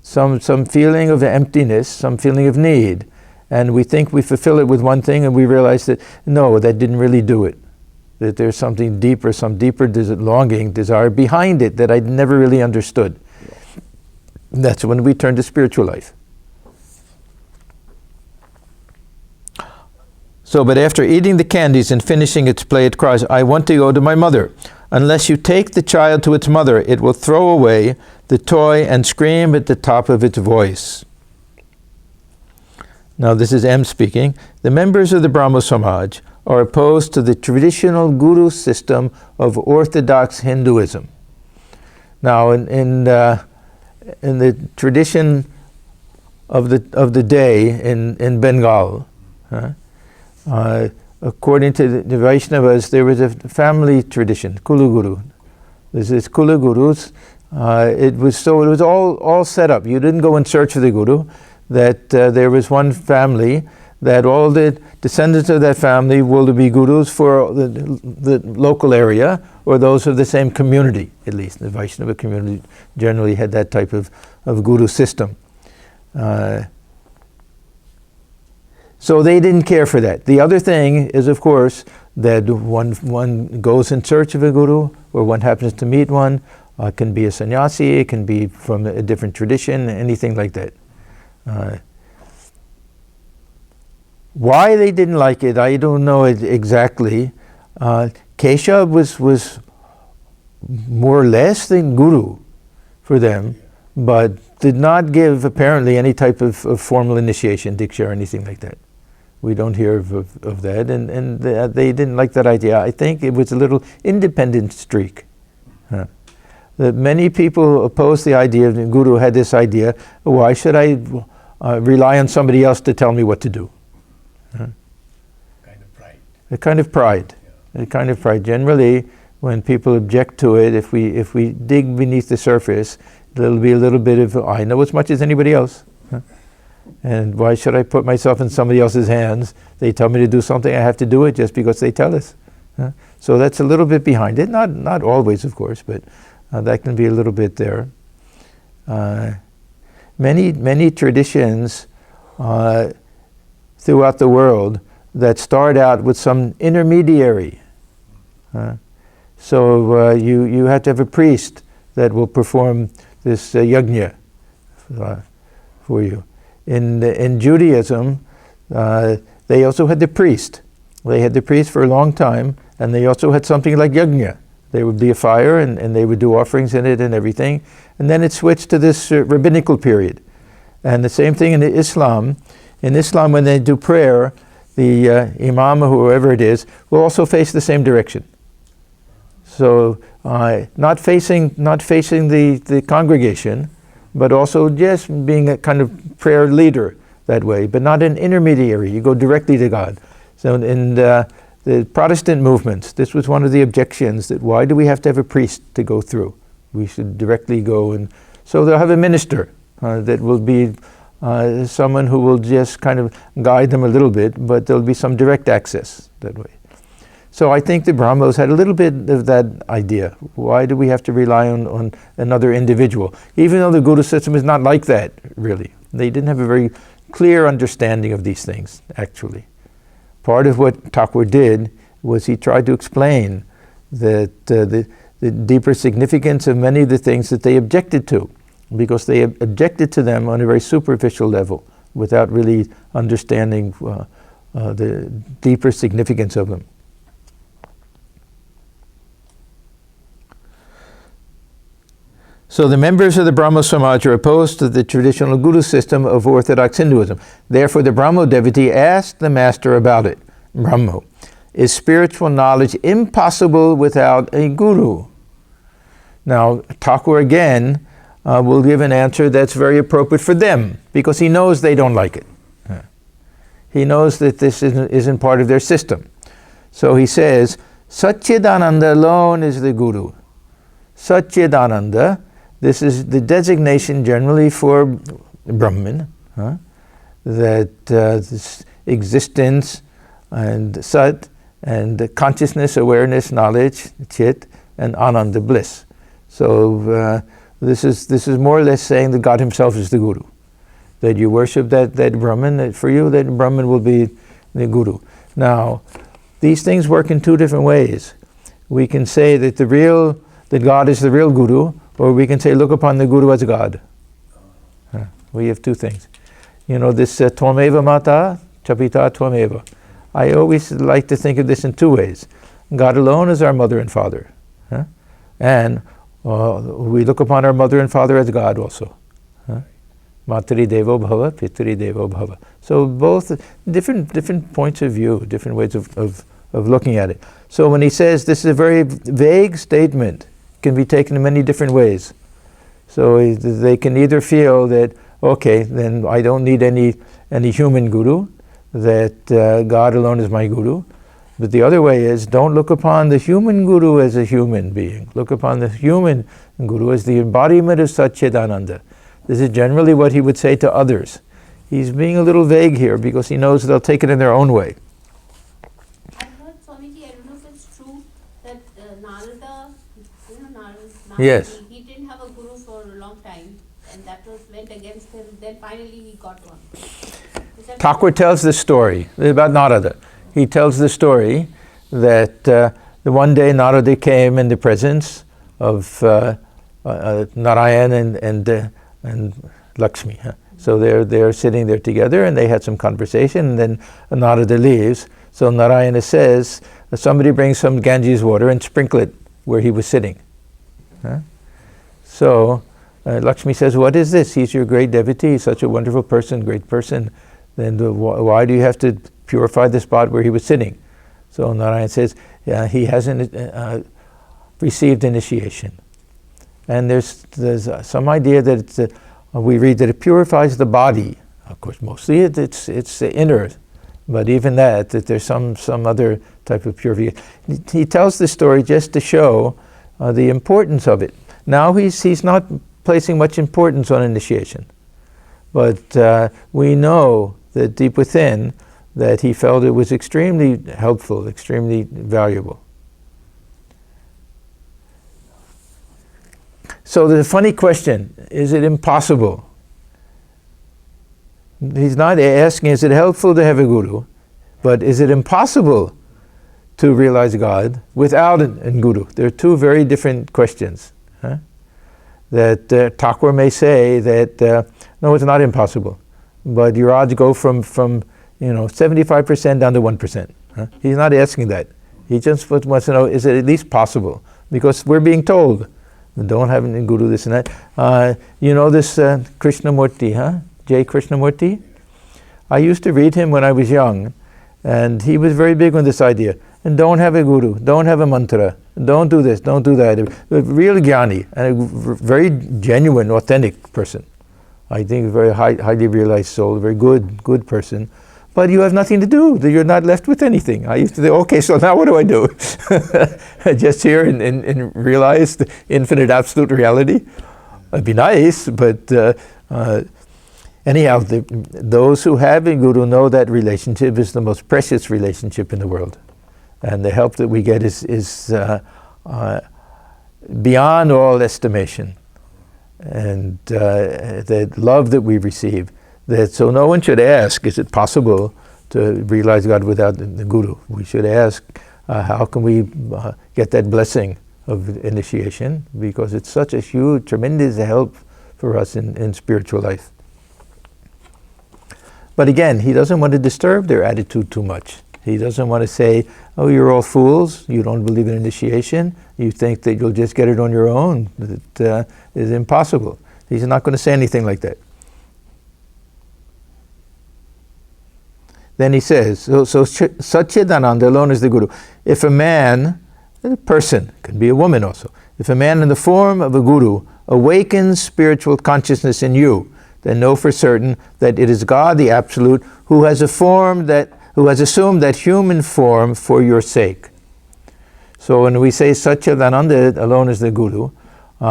Some feeling of emptiness, some feeling of need. And we think we fulfill it with one thing and we realize that, no, that didn't really do it. that there's something deeper, some deeper longing, desire behind it that I'd never really understood. That's when we turn to spiritual life. So, but after eating the candies and finishing its play, it cries, I want to go to my mother. Unless you take the child to its mother, it will throw away the toy and scream at the top of its voice. Now this is M speaking. The members of the Brahmo Samaj are opposed to the traditional guru system of orthodox Hinduism. Now in the tradition of the day in Bengal, according to the Vaishnavas, there was a family tradition, Kulaguru. This is Kulagurus. It was all set up. You didn't go in search of the guru. That there was one family that all the descendants of that family will be gurus for the local area, or those of the same community, at least. The Vaishnava community generally had that type of guru system. So they didn't care for that. The other thing is, of course, that one goes in search of a guru, or one happens to meet one. It can be a sannyasi, it can be from a different tradition, anything like that. Why they didn't like it, I don't know exactly. Keshav was more or less the guru for them, but did not give apparently any type of formal initiation, diksha, or anything like that. We don't hear of that, and they didn't like that idea. I think it was a little independent streak. That many people opposed the idea, the guru had this idea, why should I rely on somebody else to tell me what to do? Kind of pride. A kind of pride. Yeah. A kind of pride. Generally, when people object to it, if we dig beneath the surface, there'll be a little bit of, I know as much as anybody else. And why should I put myself in somebody else's hands? They tell me to do something, I have to do it just because they tell us. So that's a little bit behind it. Not always, of course, but that can be a little bit there. Many traditions throughout the world that start out with some intermediary. So you have to have a priest that will perform this yajna for you. In Judaism, they also had the priest. They had the priest for a long time, and they also had something like yajna. There would be a fire, and they would do offerings in it and everything. And then it switched to this rabbinical period. And the same thing in Islam. In Islam, when they do prayer, the imam or whoever it is will also face the same direction. So not facing the congregation, but also just being a kind of prayer leader that way, but not an intermediary. You go directly to God. So in the Protestant movements, this was one of the objections, that why do we have to have a priest to go through? We should directly go, and so they'll have a minister that will be someone who will just kind of guide them a little bit, but there'll be some direct access that way. So I think the Brahmos had a little bit of that idea. Why do we have to rely on another individual? Even though the Guru system is not like that, really. They didn't have a very clear understanding of these things, actually. Part of what Thakur did was he tried to explain that the deeper significance of many of the things that they objected to, because they objected to them on a very superficial level, without really understanding the deeper significance of them. So the members of the Brahmo Samaj are opposed to the traditional guru system of orthodox Hinduism. Therefore, the Brahmo devotee asked the master about it. Brahmo, is spiritual knowledge impossible without a guru? Now, Thakur again will give an answer that's very appropriate for them, because he knows they don't like it. He knows that this isn't part of their system. So he says, Satchidananda alone is the guru. Satchidananda, this is the designation generally for Brahman, that this existence and Sat and consciousness, awareness, knowledge, Chit, and Ananda, bliss. So this is more or less saying that God himself is the guru. That you worship that Brahman, that for you that Brahman will be the guru. Now, these things work in two different ways. We can say that that God is the real Guru, or we can say look upon the Guru as God. We have two things. You know, this Tvameva Mata, Chapita Tvameva. I always like to think of this in two ways. God alone is our mother and father. And we look upon our mother and father as God also. Matri Devo Bhava, Pitri Devo Bhava. So both different points of view, different ways of looking at it. So when he says this is a very vague statement, can be taken in many different ways. So they can either feel that, okay, then I don't need any human guru, that God alone is my guru. But the other way is, don't look upon the human guru as a human being. Look upon the human guru as the embodiment of Satchidananda. This is generally what he would say to others. He's being a little vague here because he knows they'll take it in their own way. I heard, Swamiji, I don't know if it's true, that Narada, Yes. he didn't have a guru for a long time, and that went against him. Then finally he got one. Thakur tells this story about Narada. He tells the story that the one day Narada came in the presence of Narayan and Lakshmi. So they're sitting there together and they had some conversation, and then Narada leaves. So Narayana says, somebody bring some Ganges water and sprinkle it where he was sitting. So Lakshmi says, what is this? He's your great devotee, he's such a wonderful person, great person. Then why do you have to purify the spot where he was sitting? So Narayan says, he hasn't received initiation. And there's some idea that we read that it purifies the body. Of course, mostly it's the inner, but even that there's some other type of purification. He tells this story just to show the importance of it. Now he's not placing much importance on initiation, but we know that deep within that he felt it was extremely helpful, extremely valuable. So the funny question, is it impossible? He's not asking, is it helpful to have a guru? But is it impossible to realize God without a guru? There are two very different questions. That Thakur may say that, no, it's not impossible. But your odds go from 75% down to 1%. He's not asking that. He just wants to know, is it at least possible? Because we're being told, don't have any guru, this and that. You know this Krishnamurti, J. Krishnamurti? I used to read him when I was young, and he was very big on this idea. And don't have a guru, don't have a mantra, don't do this, don't do that. A real jnani, and a very genuine, authentic person. I think a very highly realized soul, a very good person. But you have nothing to do. You're not left with anything. I used to say, okay, so now what do I do? Just hear and realize the infinite absolute reality? It'd be nice, but anyhow, those who have a guru know that relationship is the most precious relationship in the world. And the help that we get is beyond all estimation. And the love that we receive. So no one should ask, is it possible to realize God without the guru? We should ask, how can we get that blessing of initiation? Because it's such a huge, tremendous help for us in spiritual life. But again, he doesn't want to disturb their attitude too much. He doesn't want to say, oh, you're all fools, you don't believe in initiation, you think that you'll just get it on your own. That is impossible. He's not going to say anything like that. Then he says, so Satchidananda alone is the guru. If a man, a person, can be a woman also, if a man in the form of a guru awakens spiritual consciousness in you, then know for certain that it is God, the Absolute, who has assumed that human form for your sake. So when we say Satchidananda alone is the guru,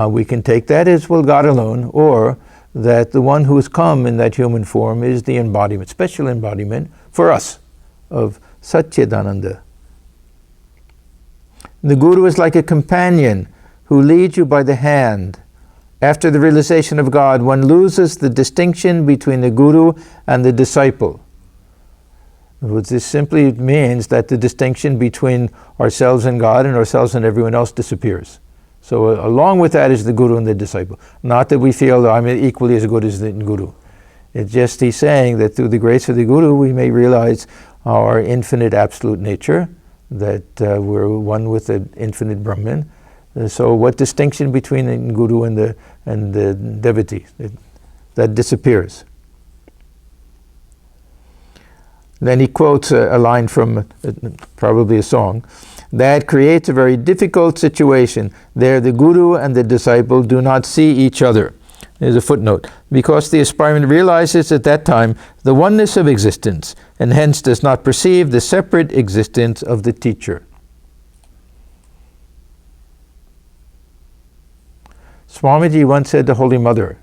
we can take that as, well, God alone, or that the one who has come in that human form is the embodiment, special embodiment for us of Satchidananda. The guru is like a companion who leads you by the hand. After the realization of God, one loses the distinction between the guru and the disciple. This simply means that the distinction between ourselves and God and ourselves and everyone else disappears. So along with that is the Guru and the disciple. Not that we feel that I'm equally as good as the Guru. It's just he's saying that through the grace of the Guru we may realize our infinite absolute nature, that we're one with the infinite Brahman. So what distinction between the Guru and the devotee? That disappears. Then he quotes a line from probably a song. That creates a very difficult situation. There the Guru and the disciple do not see each other. There's a footnote. Because the aspirant realizes at that time the oneness of existence, and hence does not perceive the separate existence of the teacher. Swamiji once said to Holy Mother,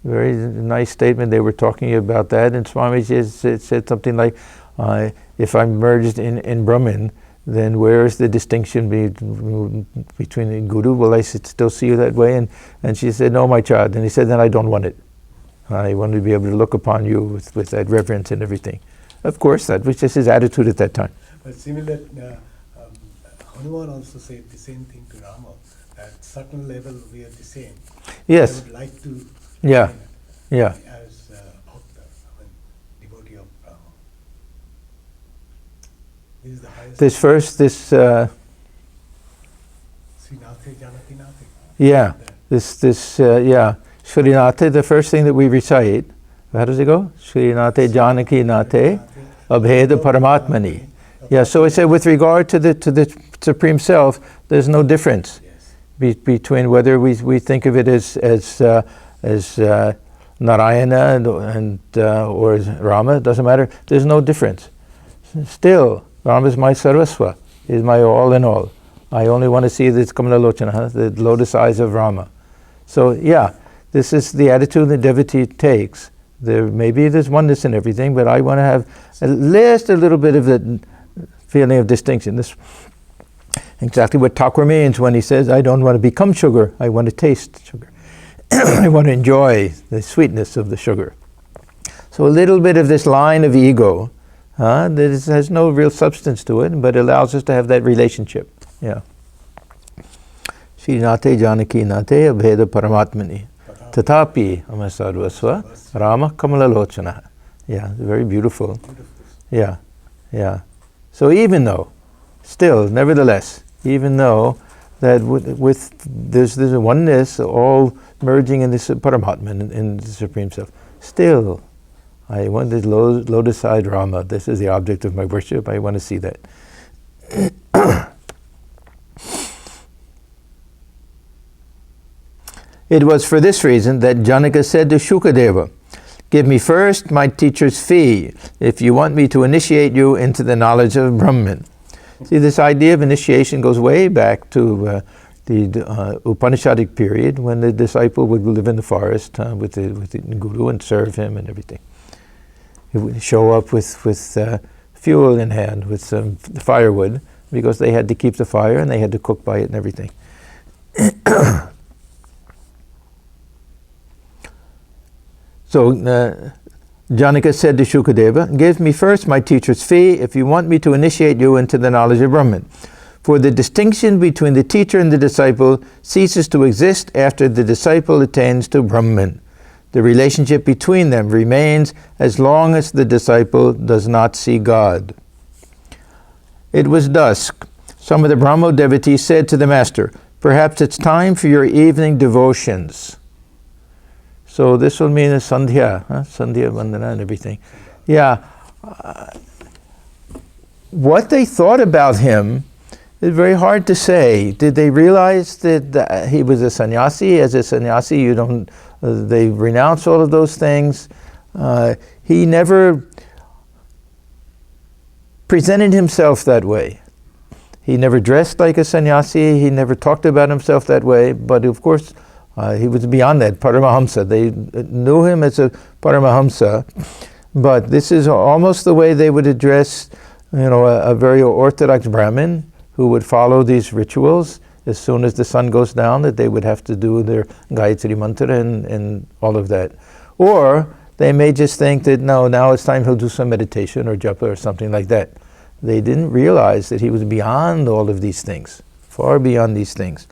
very nice statement, they were talking about that, and Swamiji said something like, if I'm merged in Brahman, then where is the distinction between the Guru? Will I still see you that way? And she said, no, my child. And he said, then I don't want it. I want to be able to look upon you with that reverence and everything. Of course, that was just his attitude at that time. But similar, Hanuman also said the same thing to Rama. At certain level, we are the same. Yes. I would like to Yeah. Yeah. as devotee of Brahma. This is the highest. This first, Srinathe Janati Nathe. yeah, yeah. Srinathe, the first thing that we recite, how does it go? Srinathe Janaki Nathe Abheda Paramatmani. Yeah, so I said with regard to the Supreme Self, there's no difference between whether we think of it as Narayana and or as Rama. It doesn't matter. There's no difference. Still, Rama is my sarvasva, is my all in all. I only want to see this Kamala Lochana, the lotus eyes of Rama. So yeah, this is the attitude the devotee takes. Maybe there's oneness in everything, but I want to have at least a little bit of the feeling of distinction. This exactly what Thakur means when he says, I don't want to become sugar, I want to taste sugar. I want to enjoy the sweetness of the sugar. So a little bit of this line of ego that has no real substance to it, but allows us to have that relationship. Yeah. Srinathe Janaki Nathe Abheda Paramatmani Tatapi Amasarvasva Rama Kamala Lochana. Yeah, very beautiful. Yeah, yeah. So even though, still, nevertheless, even though that with there's a oneness, all merging in this Paramatman, in the Supreme Self, still, I want this lotus-eyed Rama. This is the object of my worship. I want to see that. It was for this reason that Janaka said to Shukadeva, give me first my teacher's fee if you want me to initiate you into the knowledge of Brahman. See, this idea of initiation goes way back to the Upanishadic period when the disciple would live in the forest with the guru and serve him and everything. He would show up with fuel in hand, with some firewood, because they had to keep the fire and they had to cook by it and everything. So Janaka said to Shukadeva, give me first my teacher's fee if you want me to initiate you into the knowledge of Brahman. For the distinction between the teacher and the disciple ceases to exist after the disciple attains to Brahman. The relationship between them remains as long as the disciple does not see God. It was dusk. Some of the Brahmo devotees said to the master, perhaps it's time for your evening devotions. So this will mean a Sandhya, Sandhya Vandana and everything. Yeah. What they thought about him is very hard to say. Did they realize that he was a sannyasi? As a sannyasi, you don't. They renounce all of those things. He never presented himself that way. He never dressed like a sannyasi. He never talked about himself that way. But of course, he was beyond that, Paramahamsa. They knew him as a Paramahamsa, but this is almost the way they would address, a very orthodox Brahmin who would follow these rituals. As soon as the sun goes down, that they would have to do their Gayatri Mantra and all of that. Or they may just think that, no, now it's time he'll do some meditation or japa or something like that. They didn't realize that he was beyond all of these things, far beyond these things.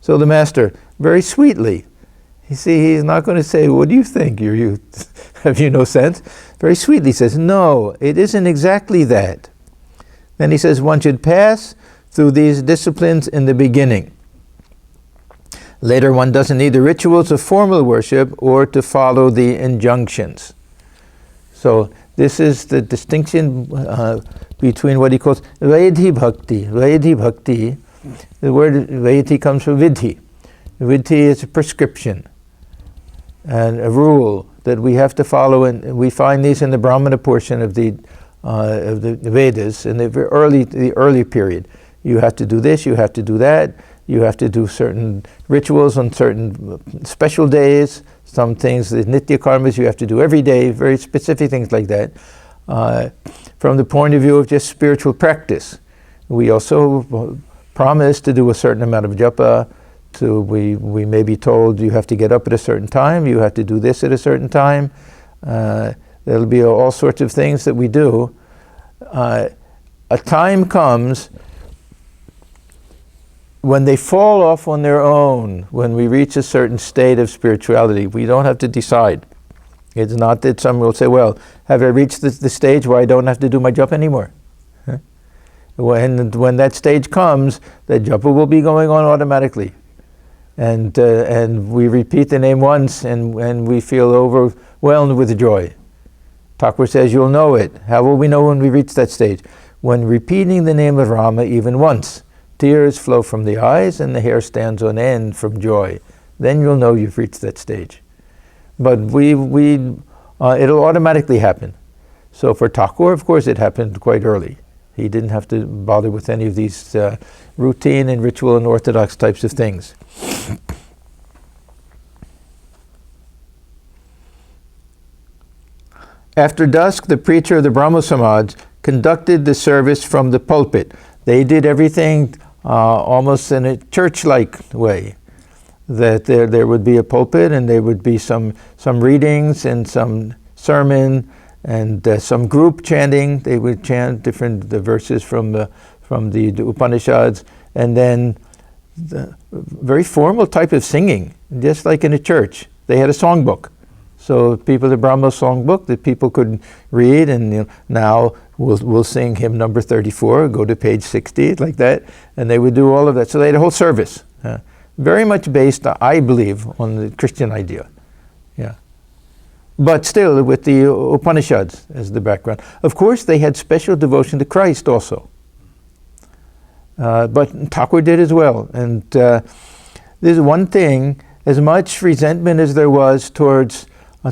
So the master, very sweetly, he's not going to say, what do you think? You have you no sense? Very sweetly says, no, it isn't exactly that. Then he says, one should pass through these disciplines in the beginning. Later, one doesn't need the rituals of formal worship or to follow the injunctions. So this is the distinction between what he calls Vaidhi Bhakti. Vaidhi Bhakti, the word Vaidhi comes from Vidhi. Vidhi is a prescription and a rule that we have to follow, and we find these in the Brahmana portion of the Vedas in the early period. You have to do this, you have to do that, you have to do certain rituals on certain special days, some things, the nitya karmas you have to do every day, very specific things like that. From the point of view of just spiritual practice, we also promise to do a certain amount of japa. We may be told you have to get up at a certain time, you have to do this at a certain time. There'll be all sorts of things that we do. A time comes when they fall off on their own, when we reach a certain state of spirituality. We don't have to decide. It's not that someone will say, well, have I reached the stage where I don't have to do my japa anymore? Huh? When that stage comes, the japa will be going on automatically. And we repeat the name once and we feel overwhelmed with joy. Thakur says, you'll know it. How will we know when we reach that stage? When repeating the name of Rama even once, tears flow from the eyes and the hair stands on end from joy. Then you'll know you've reached that stage. But it'll automatically happen. So for Thakur, of course, it happened quite early. He didn't have to bother with any of these routine and ritual and orthodox types of things. After dusk, the preacher of the Brahmo Samaj conducted the service from the pulpit. They did everything almost in a church-like way. That there would be a pulpit and there would be some readings and some sermon and some group chanting. They would chant the verses from the Upanishads, and then the very formal type of singing, just like in a church. They had a songbook. So people, the Brahmo songbook that people could read, and now we'll sing hymn number 34, go to page 60, like that, and they would do all of that. So they had a whole service, very much based, I believe, on the Christian idea. Yeah, but still with the Upanishads as the background. Of course, they had special devotion to Christ also, but Thakur did as well. And there's one thing: as much resentment as there was towards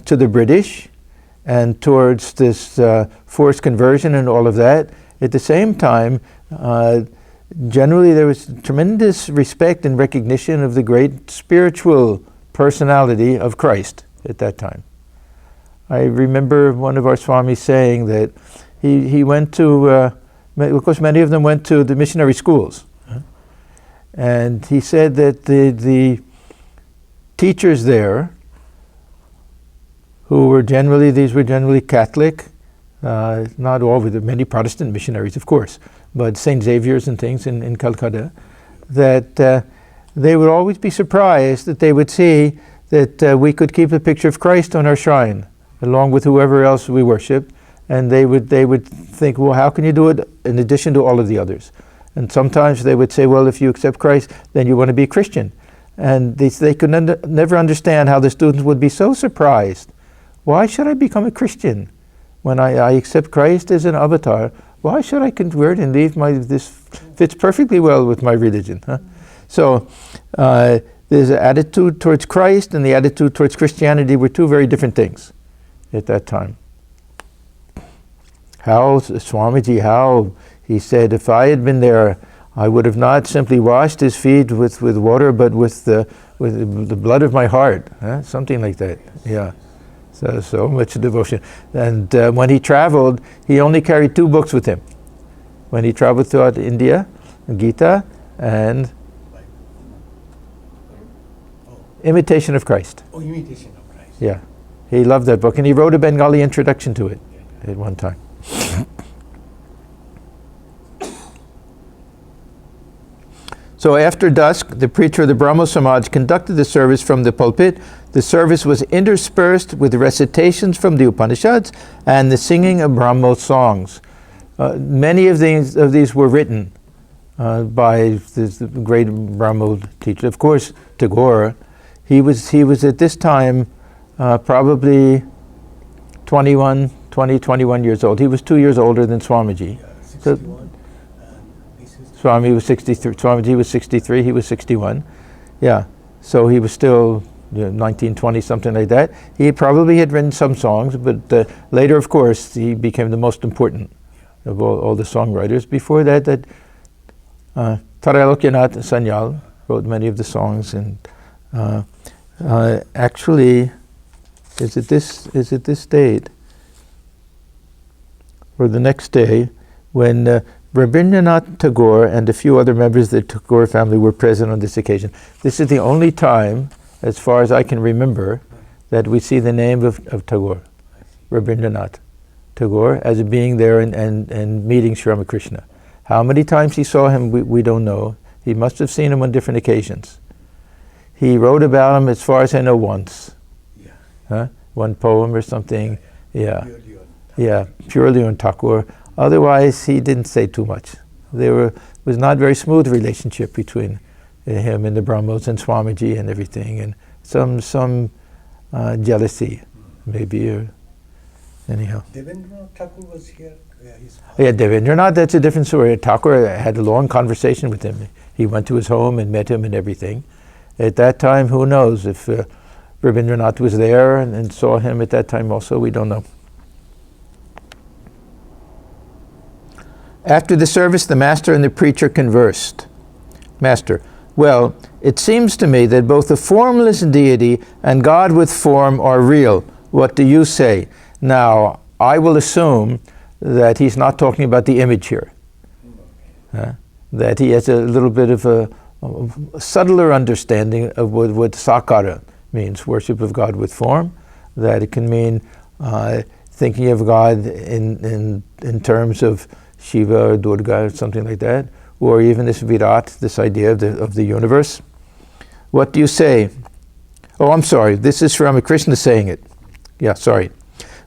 to the British and towards this forced conversion and all of that, at the same time, generally there was tremendous respect and recognition of the great spiritual personality of Christ at that time. I remember one of our Swamis saying that he went to, of course many of them went to the missionary schools, and he said that the teachers there, who were generally Catholic, not all, with many Protestant missionaries, of course, but St. Xavier's and things in Calcutta, that they would always be surprised that they would see that we could keep a picture of Christ on our shrine, along with whoever else we worship, and they would think, well, how can you do it in addition to all of the others? And sometimes they would say, well, if you accept Christ, then you want to be a Christian. And they could never understand how the students would be so surprised. Why should I become a Christian when I accept Christ as an avatar? Why should I convert and leave this fits perfectly well with my religion? Huh? So there's an attitude towards Christ and the attitude towards Christianity were two very different things at that time. Swamiji, he said, if I had been there, I would have not simply washed his feet with water, but with the blood of my heart, something like that. Yeah. So much devotion. And when he traveled, he only carried 2 books with him. When he traveled throughout India, Gita and Imitation of Christ. Oh, Imitation of Christ. Yeah. He loved that book, and he wrote a Bengali introduction to it at one time. So after dusk, the preacher of the Brahmo Samaj conducted the service from the pulpit. The service was interspersed with recitations from the Upanishads and the singing of Brahmo songs. Many of these were written by this great Brahmo teacher. Of course, Tagore, he was at this time probably 21 years old. He was 2 years older than Swamiji. Yeah, 61. So, Swami was 63, Swamiji was 63, he was 61. Yeah, so he was still 19, 20, something like that. He probably had written some songs, but later, of course, he became the most important of all the songwriters. Before that, Taralokyanat Sanyal wrote many of the songs, and actually, is it this date, or the next day, when Rabindranath Tagore and a few other members of the Tagore family were present on this occasion. This is the only time, as far as I can remember, that we see the name of Tagore, Rabindranath Tagore, as being there and meeting Sri Ramakrishna. How many times he saw him, we don't know. He must have seen him on different occasions. He wrote about him, as far as I know, once. Yeah. One poem or something. Yeah. Purely on Purely on Tagore. Otherwise, he didn't say too much. There was not a very smooth relationship between him and the Brahmos and Swamiji and everything, and some jealousy, maybe, or anyhow. Devendranath Thakur was here. Yeah, Devendranath, that's a different story. Thakur had a long conversation with him. He went to his home and met him and everything. At that time, who knows if Rabindranath was there and saw him at that time also, we don't know. After the service, the master and the preacher conversed. Master: well, it seems to me that both the formless deity and God with form are real. What do you say? Now, I will assume that he's not talking about the image here. That he has a little bit of a subtler understanding of what sakara means, worship of God with form. That it can mean thinking of God in terms of Shiva or Durga or something like that, or even this Virat, this idea of the universe. What do you say? Oh, I'm sorry, this is Sri Ramakrishna saying it. Yeah, sorry.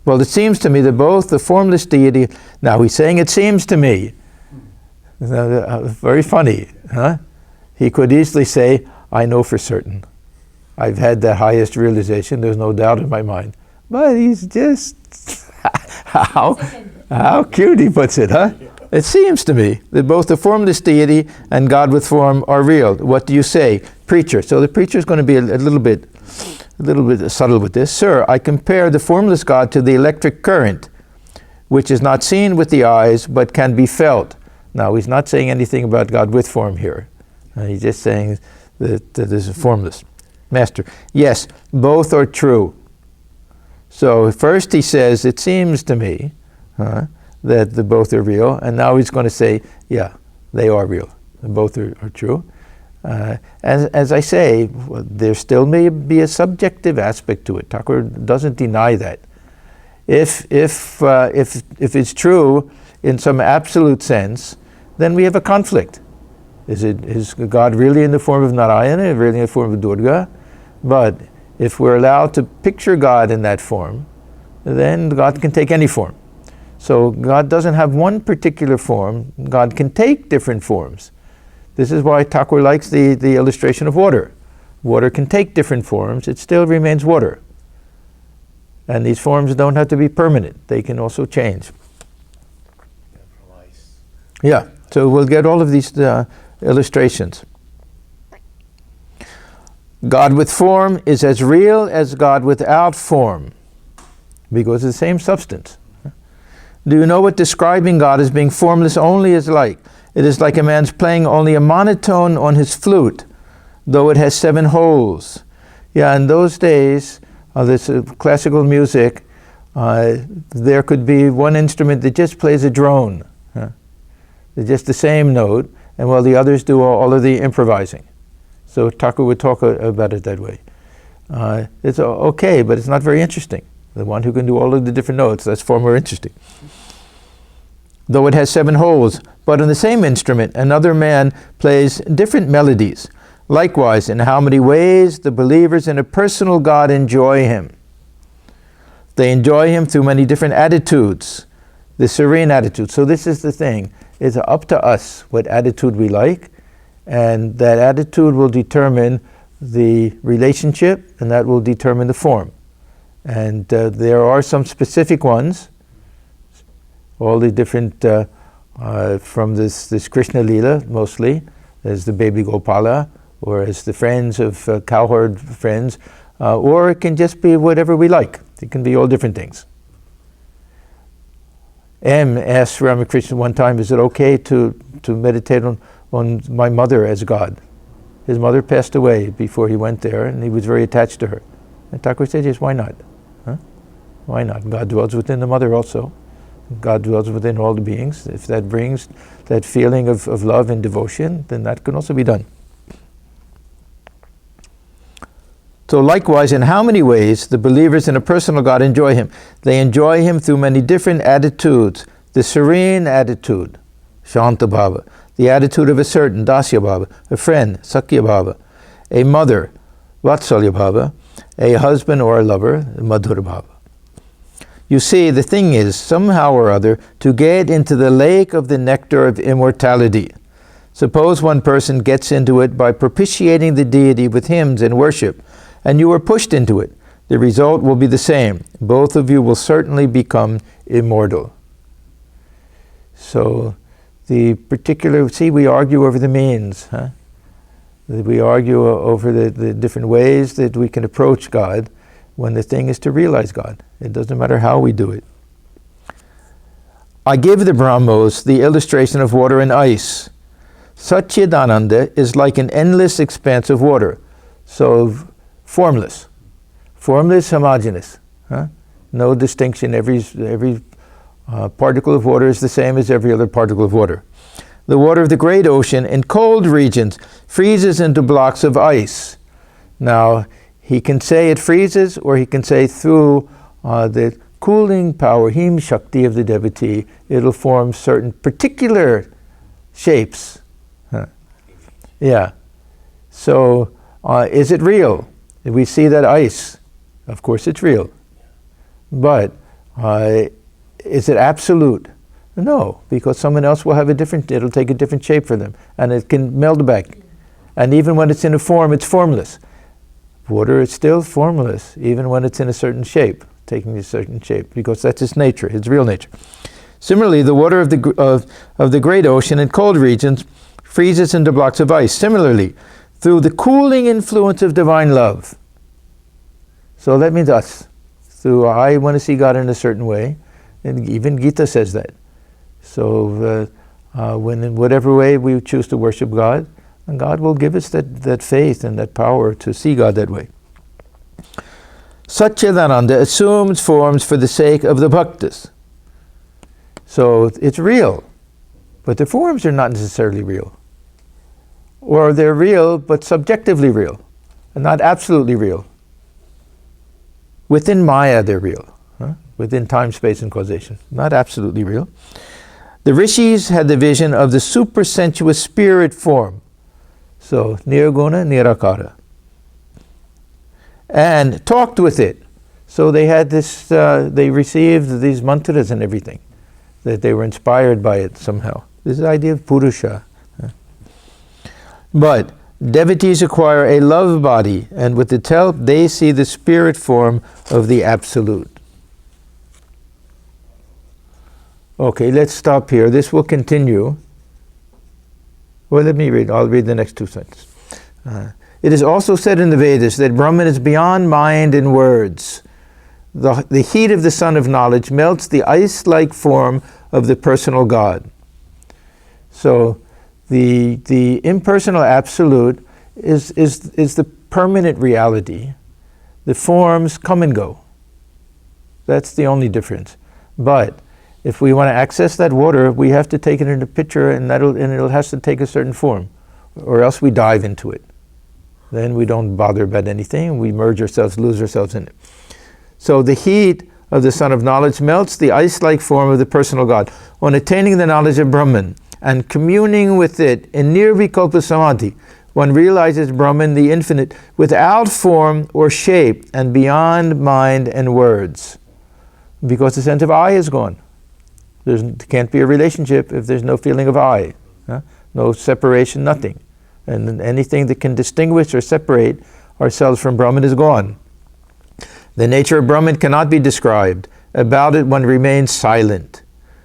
Well, it seems to me that both the formless deity, now he's saying it seems to me. Very funny, huh? He could easily say, I know for certain. I've had that highest realization, there's no doubt in my mind. But he's just, how cute he puts it, huh? It seems to me that both the formless deity and God with form are real. What do you say? Preacher. So the preacher is going to be a little bit subtle with this. Sir, I compare the formless God to the electric current, which is not seen with the eyes, but can be felt. Now, he's not saying anything about God with form here. He's just saying that this is formless. Master: yes, both are true. So first he says, it seems to me that the both are real, and now he's going to say, yeah, they are real. Both are true. As I say, there still may be a subjective aspect to it. Thakur doesn't deny that. If it's true in some absolute sense, then we have a conflict. Is God really in the form of Narayana, really in the form of Durga? But if we're allowed to picture God in that form, then God can take any form. So God doesn't have one particular form. God can take different forms. This is why Thakur likes the illustration of water. Water can take different forms. It still remains water. And these forms don't have to be permanent. They can also change. Yeah, so we'll get all of these illustrations. God with form is as real as God without form, because it's the same substance. Do you know what describing God as being formless only is like? It is like a man's playing only a monotone on his flute, though it has 7 holes. Yeah, in those days, this classical music, there could be one instrument that just plays a drone. It's just the same note, and while the others do all of the improvising. So Thakur would talk about it that way. It's okay, but it's not very interesting. the one who can do all of the different notes. That's far more interesting. Though it has 7 holes, but on the same instrument, another man plays different melodies. Likewise, in how many ways the believers in a personal God enjoy Him. They enjoy Him through many different attitudes, the serene attitude. So this is the thing. It's up to us what attitude we like, and that attitude will determine the relationship, and that will determine the form. And there are some specific ones, all the different, from this Krishna Lila mostly, as the baby Gopala, or as the friends of cowherd friends, or it can just be whatever we like. It can be all different things. M asked Sri Ramakrishna one time, is it okay to meditate on my mother as God? His mother passed away before he went there, and he was very attached to her. And Thakur said, yes, why not? Huh? Why not? God dwells within the mother also. God dwells within all the beings. If that brings that feeling of love and devotion, then that can also be done. So likewise, in how many ways the believers in a personal God enjoy Him? They enjoy Him through many different attitudes. The serene attitude, Shanta Bhava. The attitude of a certain, Dasya Bhava. A friend, Sakya Bhava. A mother, Vatsalya Bhava. A husband or a lover, Madhura Bhava. You see, the thing is, somehow or other, to get into the lake of the nectar of immortality. Suppose one person gets into it by propitiating the deity with hymns and worship, and you are pushed into it. The result will be the same. Both of you will certainly become immortal. So, the particular, see, we argue over the means, huh? We argue over the different ways that we can approach God, when the thing is to realize God. It doesn't matter how we do it. I give the Brahmos the illustration of water and ice. Satchidananda is like an endless expanse of water. So, formless. Formless, homogeneous. Huh? No distinction. Every particle of water is the same as every other particle of water. The water of the great ocean in cold regions freezes into blocks of ice. Now, he can say it freezes, or he can say through the cooling power, Him Shakti of the devotee, it'll form certain particular shapes. Huh. Yeah. So, is it real? We see that ice. Of course it's real. But, is it absolute? No, because someone else will have it'll take a different shape for them, and it can meld back. And even when it's in a form, it's formless. Water is still formless, even when it's in a certain shape, taking a certain shape, because that's its nature, its real nature. Similarly, the water of the great ocean in cold regions freezes into blocks of ice. Similarly, through the cooling influence of divine love. So that means us. Through I want to see God in a certain way, and even Gita says that. So when in whatever way we choose to worship God, and God will give us that faith and that power to see God that way. Satchidananda assumes forms for the sake of the bhaktas. So it's real, but the forms are not necessarily real. Or they're real, but subjectively real, and not absolutely real. Within Maya, they're real. Huh? Within time, space, and causation. Not absolutely real. The rishis had the vision of the supersensuous spirit form. So, nirguna, nirakara. And talked with it. So they had this, they received these mantras and everything. That they were inspired by it somehow. This is the idea of purusha. But devotees acquire a love body, and with its help they see the spirit form of the Absolute. Okay, let's stop here. This will continue. Well, let me read. I'll read the next 2 sentences. It is also said in the Vedas that Brahman is beyond mind and words. The heat of the sun of knowledge melts the ice-like form of the personal God. So, the impersonal absolute is the permanent reality. The forms come and go. That's the only difference. But if we want to access that water, we have to take it in a pitcher, and it has to take a certain form, or else we dive into it. Then we don't bother about anything. We merge ourselves, lose ourselves in it. So the heat of the Sun of Knowledge melts the ice-like form of the personal God. On attaining the knowledge of Brahman and communing with it in nirvikalpa samadhi, one realizes Brahman, the infinite, without form or shape and beyond mind and words. Because the sense of I is gone. There can't be a relationship if there's no feeling of I. No separation, nothing. And anything that can distinguish or separate ourselves from Brahman is gone. The nature of Brahman cannot be described. About it one remains silent.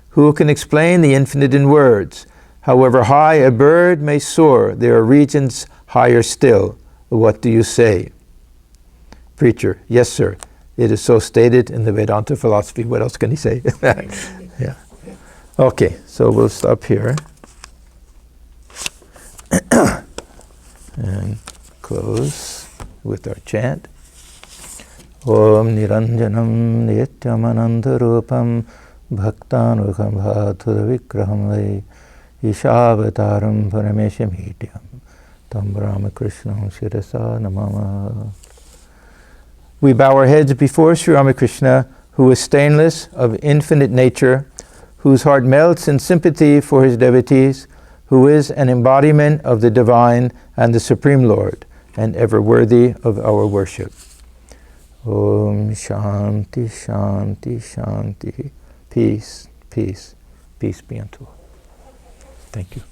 Who can explain the infinite in words? However high a bird may soar, there are regions higher still. What do you say? Preacher, yes sir. It is so stated in the Vedanta philosophy. What else can he say? Yeah. Okay, so we'll stop here. And close with our chant. Om Niranjanam Nityamanandarupam Bhaktanukham Bhatura Vikraham Vai Ishavataram Parameshamhityam Tam Ramakrishnam Shirasa Namama. We bow our heads before Sri Ramakrishna, who is stainless, of infinite nature, whose heart melts in sympathy for his devotees, who is an embodiment of the divine and the Supreme Lord, and ever worthy of our worship. Om Shanti, Shanti, Shanti. Peace, peace, peace be unto all. Thank you.